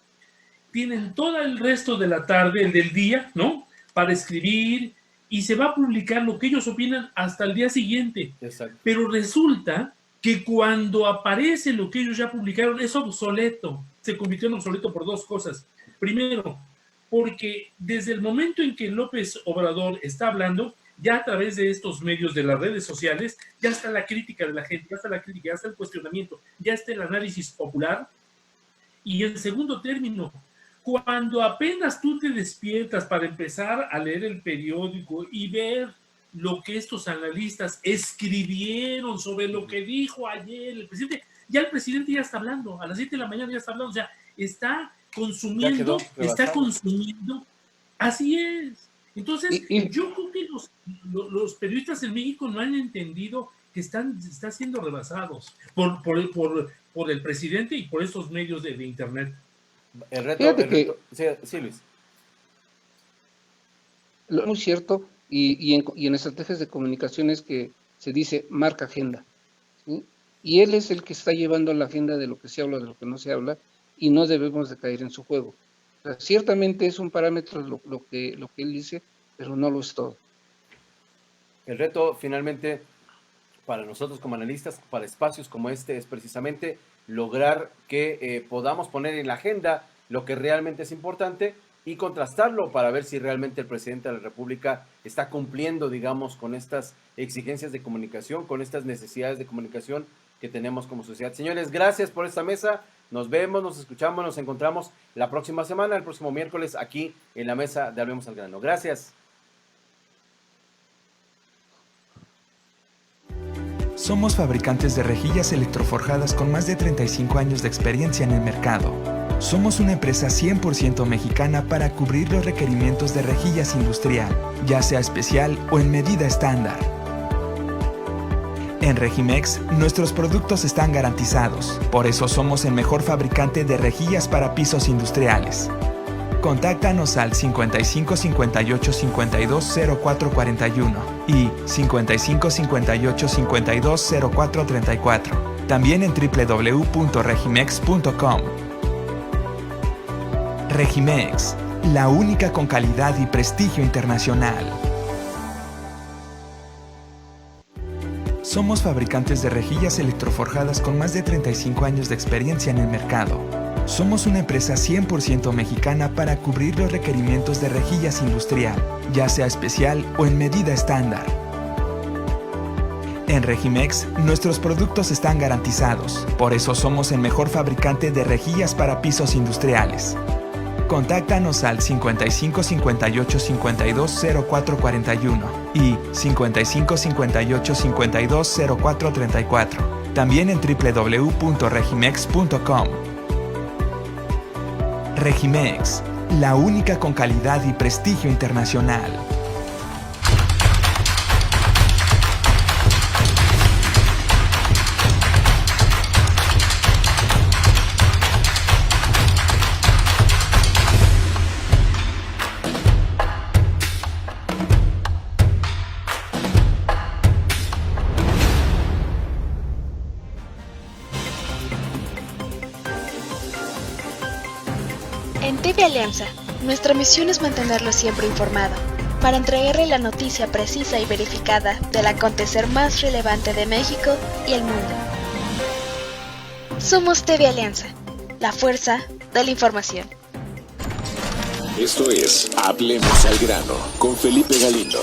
tienen todo el resto de la tarde, del día, ¿no?, para escribir, y se va a publicar lo que ellos opinan hasta el día siguiente. Exacto. Pero resulta que cuando aparece lo que ellos ya publicaron es obsoleto, se convirtió en obsoleto por dos cosas. Primero, porque desde el momento en que López Obrador está hablando, ya a través de estos medios de las redes sociales, ya está la crítica de la gente, ya está la crítica, ya está el cuestionamiento, ya está el análisis popular. Y en segundo término, cuando apenas tú te despiertas para empezar a leer el periódico y ver lo que estos analistas escribieron sobre lo que dijo ayer el presidente, ya el presidente ya está hablando, a las 7 de la mañana ya está hablando, o sea, está consumiendo, así es. Entonces, yo creo que los periodistas en México no han entendido que están siendo rebasados por el presidente y por estos medios de internet. El reto. Sí, Luis. Lo muy cierto, y en estrategias de comunicación es que se dice marca agenda, ¿sí? Y él es el que está llevando la agenda de lo que se habla, de lo que no se habla, y no debemos de caer en su juego. O sea, ciertamente es un parámetro lo que él dice, pero no lo es todo. El reto finalmente para nosotros como analistas, para espacios como este, es precisamente lograr que podamos poner en la agenda lo que realmente es importante y contrastarlo para ver si realmente el presidente de la República está cumpliendo, digamos, con estas exigencias de comunicación, con estas necesidades de comunicación que tenemos como sociedad. Señores, gracias por esta mesa. Nos vemos, nos escuchamos, nos encontramos la próxima semana, el próximo miércoles, aquí en la mesa de Hablemos al Grano. Gracias. Somos fabricantes de rejillas electroforjadas con más de 35 años de experiencia en el mercado. Somos una empresa 100% mexicana para cubrir los requerimientos de rejillas industrial, ya sea especial o en medida estándar. En Regimex, nuestros productos están garantizados, por eso somos el mejor fabricante de rejillas para pisos industriales. Contáctanos al 55 58 52 04 41 y 55 58 52 04 34. También en www.regimex.com. Regimex, la única con calidad y prestigio internacional. Somos fabricantes de rejillas electroforjadas con más de 35 años de experiencia en el mercado. Somos una empresa 100% mexicana para cubrir los requerimientos de rejillas industrial, ya sea especial o en medida estándar. En Regimex, nuestros productos están garantizados, por eso somos el mejor fabricante de rejillas para pisos industriales. Contáctanos al 55 58 52 04 41 y 55 58 52 04 34. También en www.regimex.com. Regimex, la única con calidad y prestigio internacional. En TV Alianza, nuestra misión es mantenerlo siempre informado, para entregarle la noticia precisa y verificada del acontecer más relevante de México y el mundo. Somos TV Alianza, la fuerza de la información. Esto es Hablemos al Grano con Felipe Galindo.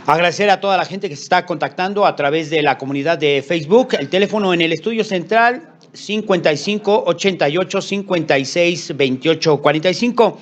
Agradecer a toda la gente que se está contactando a través de la comunidad de Facebook. El teléfono en el estudio central 55 88 56 28 45.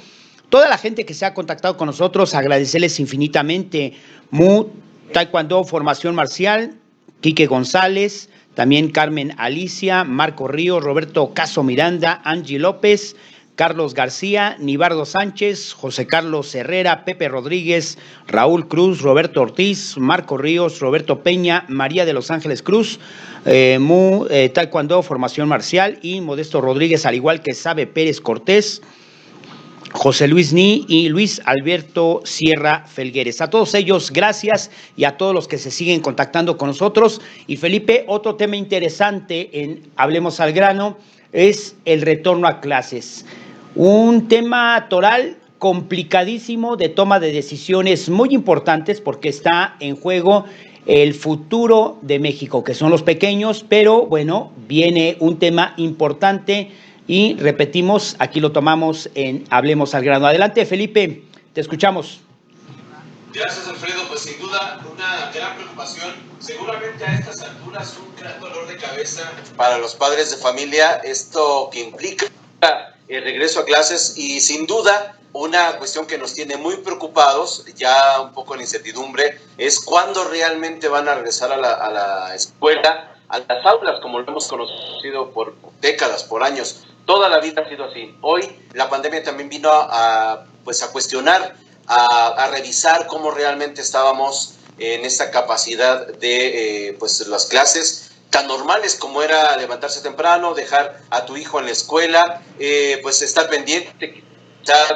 Toda la gente que se ha contactado con nosotros, agradecerles infinitamente. Mu Taekwondo Formación Marcial, Quique González, también Carmen Alicia, Marco Ríos, Roberto Caso Miranda, Angie López, Carlos García, Nibardo Sánchez, José Carlos Herrera, Pepe Rodríguez, Raúl Cruz, Roberto Ortiz, Marco Ríos, Roberto Peña, María de Los Ángeles Cruz, Taekwondo, formación marcial, y Modesto Rodríguez, al igual que Sabe Pérez Cortés, José Luis Ni y Luis Alberto Sierra Felgueres. A todos ellos, gracias, y a todos los que se siguen contactando con nosotros. Y Felipe, otro tema interesante en Hablemos al Grano es el retorno a clases. Un tema toral complicadísimo, de toma de decisiones muy importantes, porque está en juego el futuro de México, que son los pequeños, pero bueno, viene un tema importante y repetimos, aquí lo tomamos en Hablemos al Grano. Adelante, Felipe, te escuchamos. Gracias, Alfredo. Pues sin duda una gran preocupación, seguramente a estas alturas un gran dolor de cabeza para los padres de familia, esto que implica el regreso a clases, y sin duda una cuestión que nos tiene muy preocupados, ya un poco en incertidumbre, es cuándo realmente van a regresar a la escuela, a las aulas, como lo hemos conocido por décadas, por años. Toda la vida ha sido así. Hoy la pandemia también vino a cuestionar, a revisar cómo realmente estábamos en esta capacidad de las clases tan normales como era levantarse temprano, dejar a tu hijo en la escuela, estar pendiente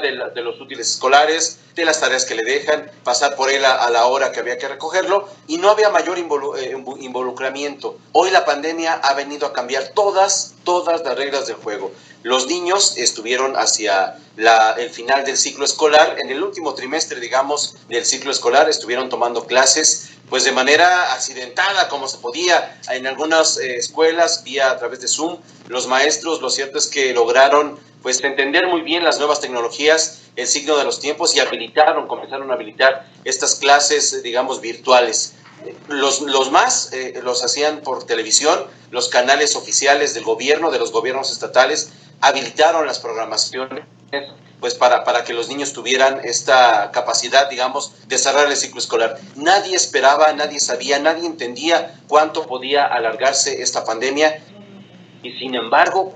de los útiles escolares, de las tareas que le dejan, pasar por él a la hora que había que recogerlo, y no había mayor involucramiento. Hoy la pandemia ha venido a cambiar todas las reglas del juego. Los niños estuvieron hacia el final del ciclo escolar, en el último trimestre, digamos, del ciclo escolar, estuvieron tomando clases pues de manera accidentada, como se podía, en algunas escuelas, vía a través de Zoom. Los maestros, lo cierto es que lograron entender muy bien las nuevas tecnologías, el signo de los tiempos, y comenzaron a habilitar estas clases, digamos, virtuales. Los más los hacían por televisión, los canales oficiales del gobierno, de los gobiernos estatales, habilitaron las programaciones para que los niños tuvieran esta capacidad, digamos, de cerrar el ciclo escolar. Nadie esperaba, nadie sabía, nadie entendía cuánto podía alargarse esta pandemia, y sin embargo,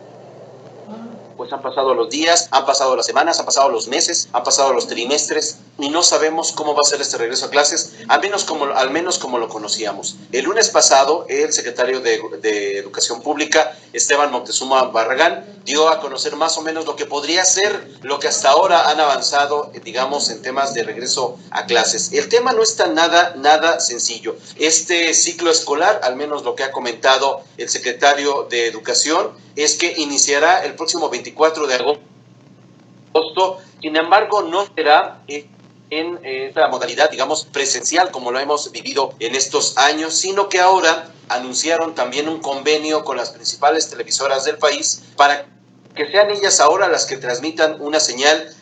pues han pasado los días, han pasado las semanas, han pasado los meses, han pasado los trimestres, y no sabemos cómo va a ser este regreso a clases, al menos como lo conocíamos. El lunes pasado, el secretario de Educación Pública, Esteban Moctezuma Barragán, dio a conocer más o menos lo que podría ser lo que hasta ahora han avanzado, digamos, en temas de regreso a clases. El tema no está nada sencillo. Este ciclo escolar, al menos lo que ha comentado el secretario de Educación, es que iniciará el próximo 24 de agosto. Sin embargo, no será en esta modalidad, digamos, presencial, como lo hemos vivido en estos años, sino que ahora anunciaron también un convenio con las principales televisoras del país para que sean ellas ahora las que transmitan una señal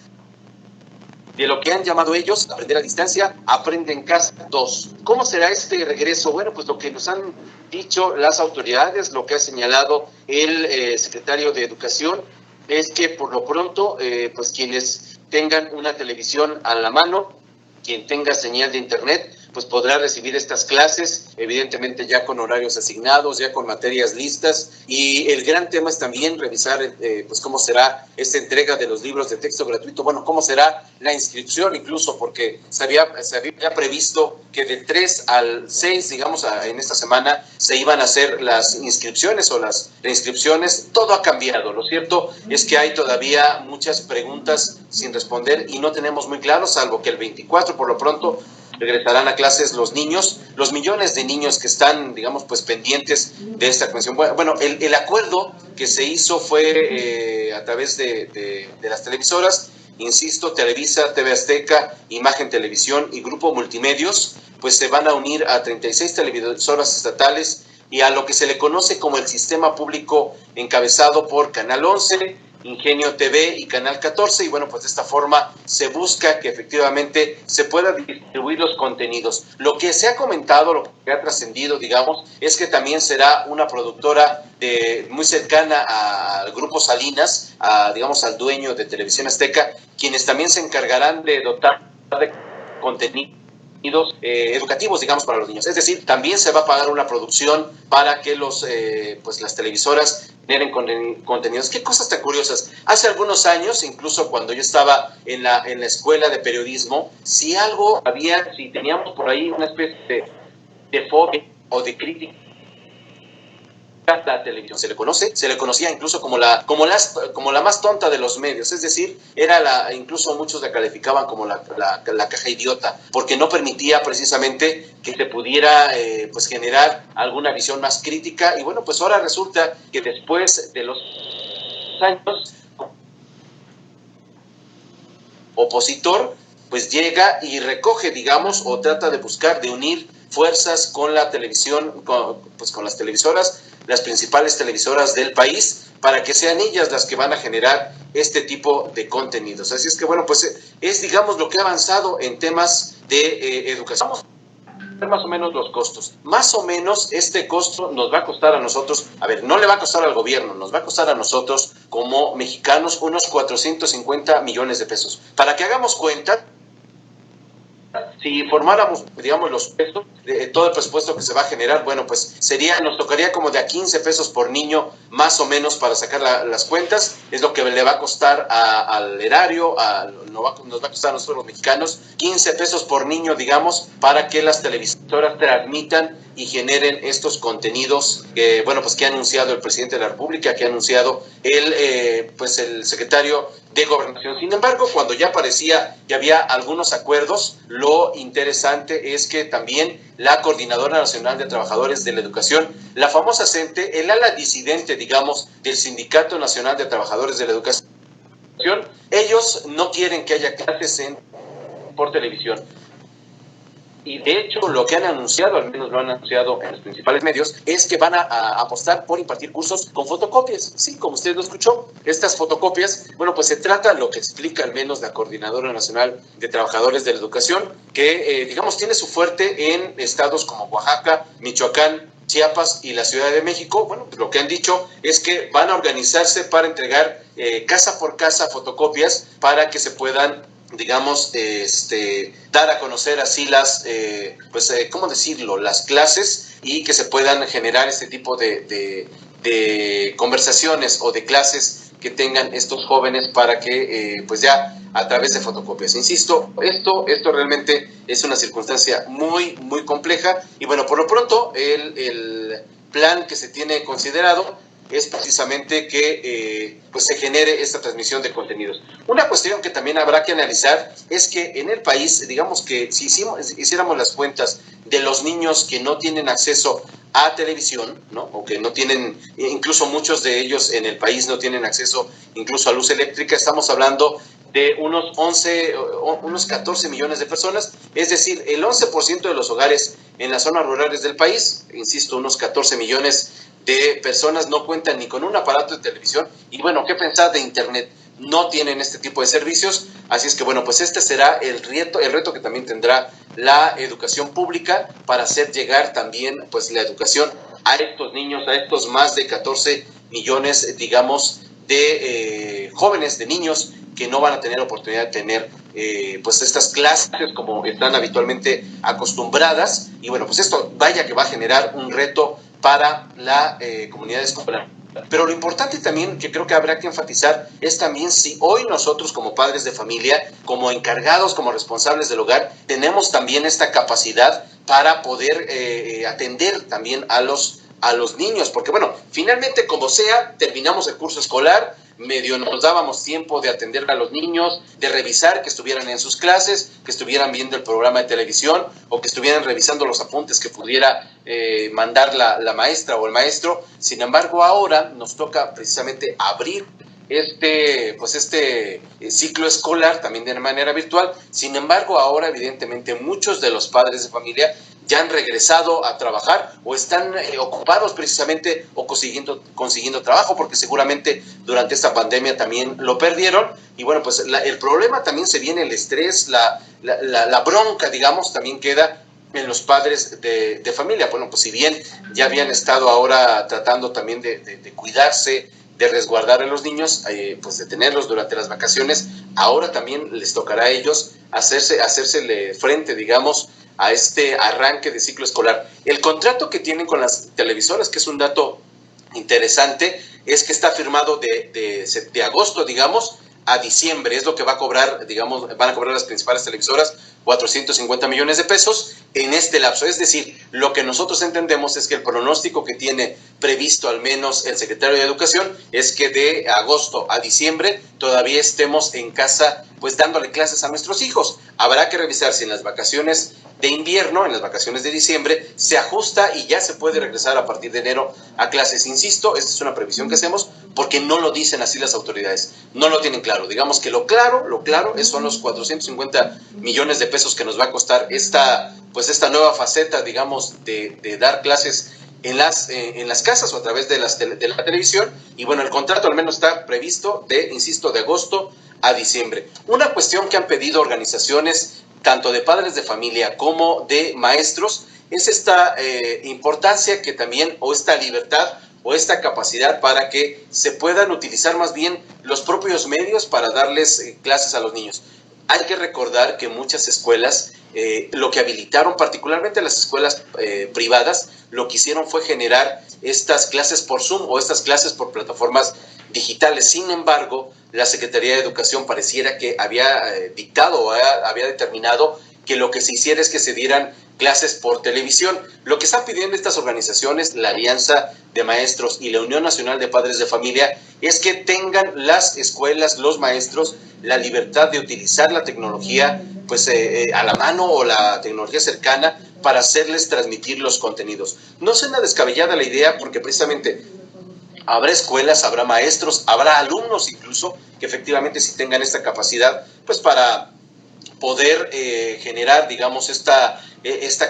de lo que han llamado ellos Aprender a Distancia, Aprende en Casa 2. ¿Cómo será este regreso? Bueno, pues lo que nos han dicho las autoridades, lo que ha señalado el secretario de Educación, es que por lo pronto, quienes tengan una televisión a la mano, quien tenga señal de internet, pues podrá recibir estas clases, evidentemente ya con horarios asignados, ya con materias listas, y el gran tema es también revisar cómo será esta entrega de los libros de texto gratuito, bueno, cómo será la inscripción incluso, porque se había previsto que del 3 al 6, digamos, en esta semana, se iban a hacer las inscripciones o las reinscripciones. Todo ha cambiado. Lo cierto es que hay todavía muchas preguntas sin responder y no tenemos muy claro, salvo que el 24 por lo pronto regresarán a clases los niños, los millones de niños que están, digamos, pendientes de esta cuestión. Bueno, el acuerdo que se hizo fue a través de las televisoras, insisto, Televisa, TV Azteca, Imagen Televisión y Grupo Multimedios, pues se van a unir a 36 televisoras estatales y a lo que se le conoce como el sistema público encabezado por Canal 11, Ingenio TV y Canal 14, y bueno, pues de esta forma se busca que efectivamente se puedan distribuir los contenidos. Lo que se ha comentado, lo que ha trascendido, digamos, es que también será una productora muy cercana al Grupo Salinas, digamos, al dueño de Televisión Azteca, quienes también se encargarán de dotar de contenido educativos, digamos, para los niños. Es decir, también se va a pagar una producción para que las televisoras generen contenidos. Qué cosas tan curiosas. Hace algunos años, incluso cuando yo estaba en la escuela de periodismo, si teníamos por ahí una especie de fobia o de crítica la televisión, se le conocía incluso como la más tonta de los medios, es decir, incluso muchos la calificaban como la caja idiota, porque no permitía precisamente que se pudiera generar alguna visión más crítica. Y bueno, pues ahora resulta que después de los años, opositor pues llega y recoge, digamos, o trata de buscar, de unir fuerzas con la televisión, con las televisoras, las principales televisoras del país, para que sean ellas las que van a generar este tipo de contenidos. Así es que, bueno, pues es, digamos, lo que ha avanzado en temas de educación. Vamos a ver más o menos los costos. Más o menos este costo nos va a costar a nosotros, no le va a costar al gobierno, nos va a costar a nosotros como mexicanos unos 450 millones de pesos. Para que hagamos cuenta, si formáramos, digamos, los pesos de todo el presupuesto que se va a generar, bueno, pues nos tocaría como de a 15 pesos por niño, más o menos, para sacar las cuentas. Es lo que le va a costar al erario, nos va a costar a nosotros los mexicanos, 15 pesos por niño, digamos, para que las televisoras transmitan y generen estos contenidos que ha anunciado el presidente de la República, que ha anunciado el secretario de Gobernación. Sin embargo, cuando ya parecía que había algunos acuerdos, lo interesante es que también la Coordinadora Nacional de Trabajadores de la Educación, la famosa CENTE, el ala disidente, digamos, del Sindicato Nacional de Trabajadores de la Educación, ellos no quieren que haya clases por televisión. Y de hecho, lo que han anunciado, al menos lo han anunciado en los principales medios, es que van a apostar por impartir cursos con fotocopias. Sí, como usted lo escuchó, estas fotocopias, bueno, pues se trata, lo que explica al menos la Coordinadora Nacional de Trabajadores de la Educación, que, digamos, tiene su fuerte en estados como Oaxaca, Michoacán, Chiapas y la Ciudad de México. Bueno, pues lo que han dicho es que van a organizarse para entregar casa por casa fotocopias para que se puedan, digamos, dar a conocer así ¿cómo decirlo?, las clases, y que se puedan generar este tipo de conversaciones o de clases que tengan estos jóvenes para que, ya a través de fotocopias. Insisto, esto realmente es una circunstancia muy, muy compleja, y bueno, por lo pronto el plan que se tiene considerado es precisamente que se genere esta transmisión de contenidos. Una cuestión que también habrá que analizar es que en el país, digamos que si hiciéramos las cuentas de los niños que no tienen acceso a televisión, ¿no?, o que no tienen, incluso muchos de ellos en el país no tienen acceso incluso a luz eléctrica, estamos hablando de unos 14 millones de personas, es decir, el 11% de los hogares en las zonas rurales del país, insisto, unos 14 millones de personas no cuentan ni con un aparato de televisión, y bueno, ¿qué pensar de internet? No tienen este tipo de servicios. Así es que bueno, pues este será el reto que también tendrá la educación pública para hacer llegar también pues la educación a estos niños, a estos más de 14 millones, digamos, de jóvenes, de niños que no van a tener oportunidad de tener pues estas clases como están habitualmente acostumbradas. Y bueno, pues esto vaya que va a generar un reto para la comunidad escolar. Pero lo importante también que creo que habrá que enfatizar es también si hoy nosotros como padres de familia, como encargados, como responsables del hogar, tenemos también esta capacidad para poder atender también a los niños, porque bueno, finalmente como sea, terminamos el curso escolar, medio nos dábamos tiempo de atender a los niños, de revisar que estuvieran en sus clases, que estuvieran viendo el programa de televisión o que estuvieran revisando los apuntes que pudiera mandar la maestra o el maestro. Sin embargo, ahora nos toca precisamente abrir este ciclo escolar también de manera virtual. Sin embargo, ahora evidentemente muchos de los padres de familia ya han regresado a trabajar o están ocupados precisamente o consiguiendo trabajo, porque seguramente durante esta pandemia también lo perdieron. Y bueno, pues el problema también se viene, el estrés, la bronca, digamos, también queda en los padres de familia. Bueno, pues si bien ya habían estado ahora tratando también de cuidarse, de resguardar a los niños, pues de tenerlos durante las vacaciones, ahora también les tocará a ellos hacérsele frente, digamos, a este arranque de ciclo escolar. El contrato que tienen con las televisoras, que es un dato interesante, es que está firmado de agosto, digamos, a diciembre. Es lo que va a cobrar, digamos, van a cobrar las principales televisoras, 450 millones de pesos en este lapso. Es decir, lo que nosotros entendemos es que el pronóstico que tiene previsto al menos el secretario de Educación es que de agosto a diciembre todavía estemos en casa, pues dándole clases a nuestros hijos. Habrá que revisar si en las vacaciones de invierno, en las vacaciones de diciembre, se ajusta y ya se puede regresar a partir de enero a clases. Insisto, esta es una previsión que hacemos porque no lo dicen así las autoridades, no lo tienen claro. Digamos que lo claro son los 450 millones de pesos que nos va a costar esta nueva faceta, digamos, de dar clases en las casas o a través de la televisión. Y bueno, el contrato al menos está previsto de agosto a diciembre. Una cuestión que han pedido organizaciones tanto de padres de familia como de maestros es esta importancia que también, o esta libertad o esta capacidad para que se puedan utilizar más bien los propios medios para darles clases a los niños. Hay que recordar que muchas escuelas, lo que habilitaron, particularmente las escuelas privadas, lo que hicieron fue generar estas clases por Zoom o estas clases por plataformas digitales. Sin embargo, la Secretaría de Educación pareciera que había dictado o había determinado que lo que se hiciera es que se dieran clases por televisión. Lo que están pidiendo estas organizaciones, la Alianza de Maestros y la Unión Nacional de Padres de Familia, es que tengan las escuelas, los maestros, la libertad de utilizar la tecnología pues a la mano o la tecnología cercana para hacerles transmitir los contenidos. No suena descabellada la idea porque precisamente habrá escuelas, habrá maestros, habrá alumnos incluso que efectivamente sí tengan esta capacidad pues para poder generar, digamos, esta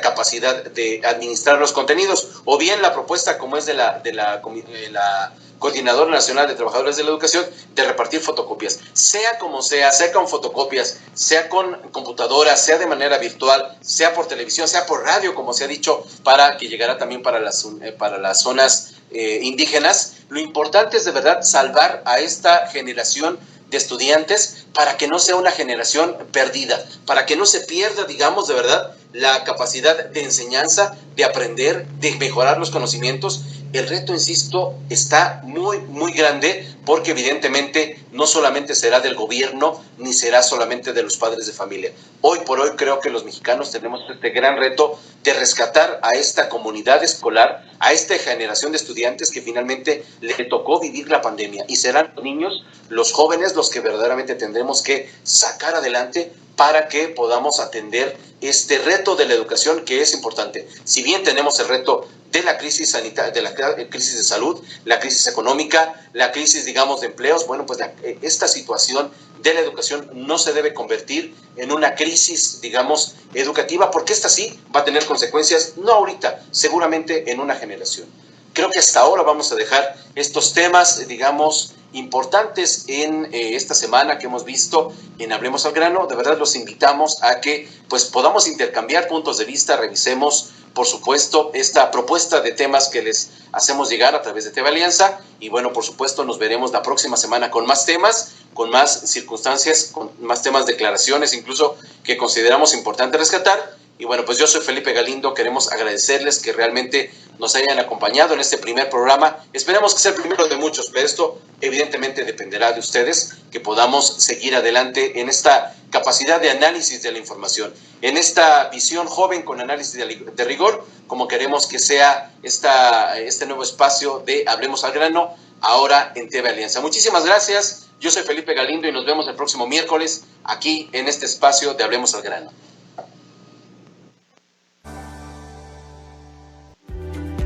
capacidad de administrar los contenidos, o bien la propuesta como es de la Coordinadora Nacional de Trabajadores de la Educación, de repartir fotocopias, sea como sea con fotocopias, sea con computadoras, sea de manera virtual, sea por televisión, sea por radio, como se ha dicho, para que llegara también para las zonas indígenas. Lo importante es de verdad salvar a esta generación de estudiantes para que no sea una generación perdida, para que no se pierda, digamos, de verdad, la capacidad de enseñanza, de aprender, de mejorar los conocimientos. El reto, insisto, está muy, muy grande porque evidentemente no solamente será del gobierno ni será solamente de los padres de familia. Hoy por hoy creo que los mexicanos tenemos este gran reto de rescatar a esta comunidad escolar, a esta generación de estudiantes que finalmente le tocó vivir la pandemia, y serán los niños, los jóvenes, los que verdaderamente tendremos que sacar adelante para que podamos atender este reto de la educación, que es importante. Si bien tenemos el reto de la crisis sanitaria, de la crisis de salud, la crisis económica, la crisis, digamos, de empleos, bueno, pues esta situación de la educación no se debe convertir en una crisis, digamos, educativa, porque esta sí va a tener consecuencias, no ahorita, seguramente en una generación. Creo que hasta ahora vamos a dejar estos temas, digamos, importantes en esta semana que hemos visto en Hablemos al Grano. De verdad los invitamos a que pues podamos intercambiar puntos de vista, revisemos por supuesto esta propuesta de temas que les hacemos llegar a través de TV Alianza, y bueno, por supuesto nos veremos la próxima semana con más temas, con más circunstancias, con más temas, declaraciones incluso que consideramos importante rescatar. Y bueno, pues yo soy Felipe Galindo, queremos agradecerles que realmente nos hayan acompañado en este primer programa. Esperemos que sea el primero de muchos, pero esto evidentemente dependerá de ustedes, que podamos seguir adelante en esta capacidad de análisis de la información, en esta visión joven con análisis de rigor, como queremos que sea este nuevo espacio de Hablemos al Grano, ahora en TV Alianza. Muchísimas gracias, yo soy Felipe Galindo y nos vemos el próximo miércoles aquí en este espacio de Hablemos al Grano.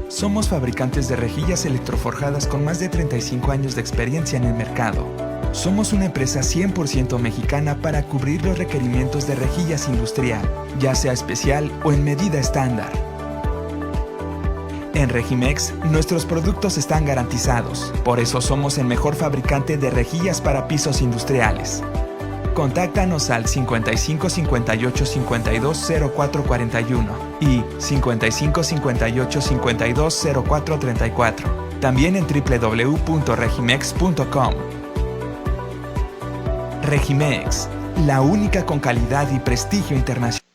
Somos fabricantes de rejillas electroforjadas con más de 35 años de experiencia en el mercado. Somos una empresa 100% mexicana para cubrir los requerimientos de rejillas industrial, ya sea especial o en medida estándar. En Regimex, nuestros productos están garantizados. Por eso somos el mejor fabricante de rejillas para pisos industriales. Contáctanos al 55 58 52 04 41 y 55 58 52 04 34. También en www.regimex.com. Regimex, la única con calidad y prestigio internacional.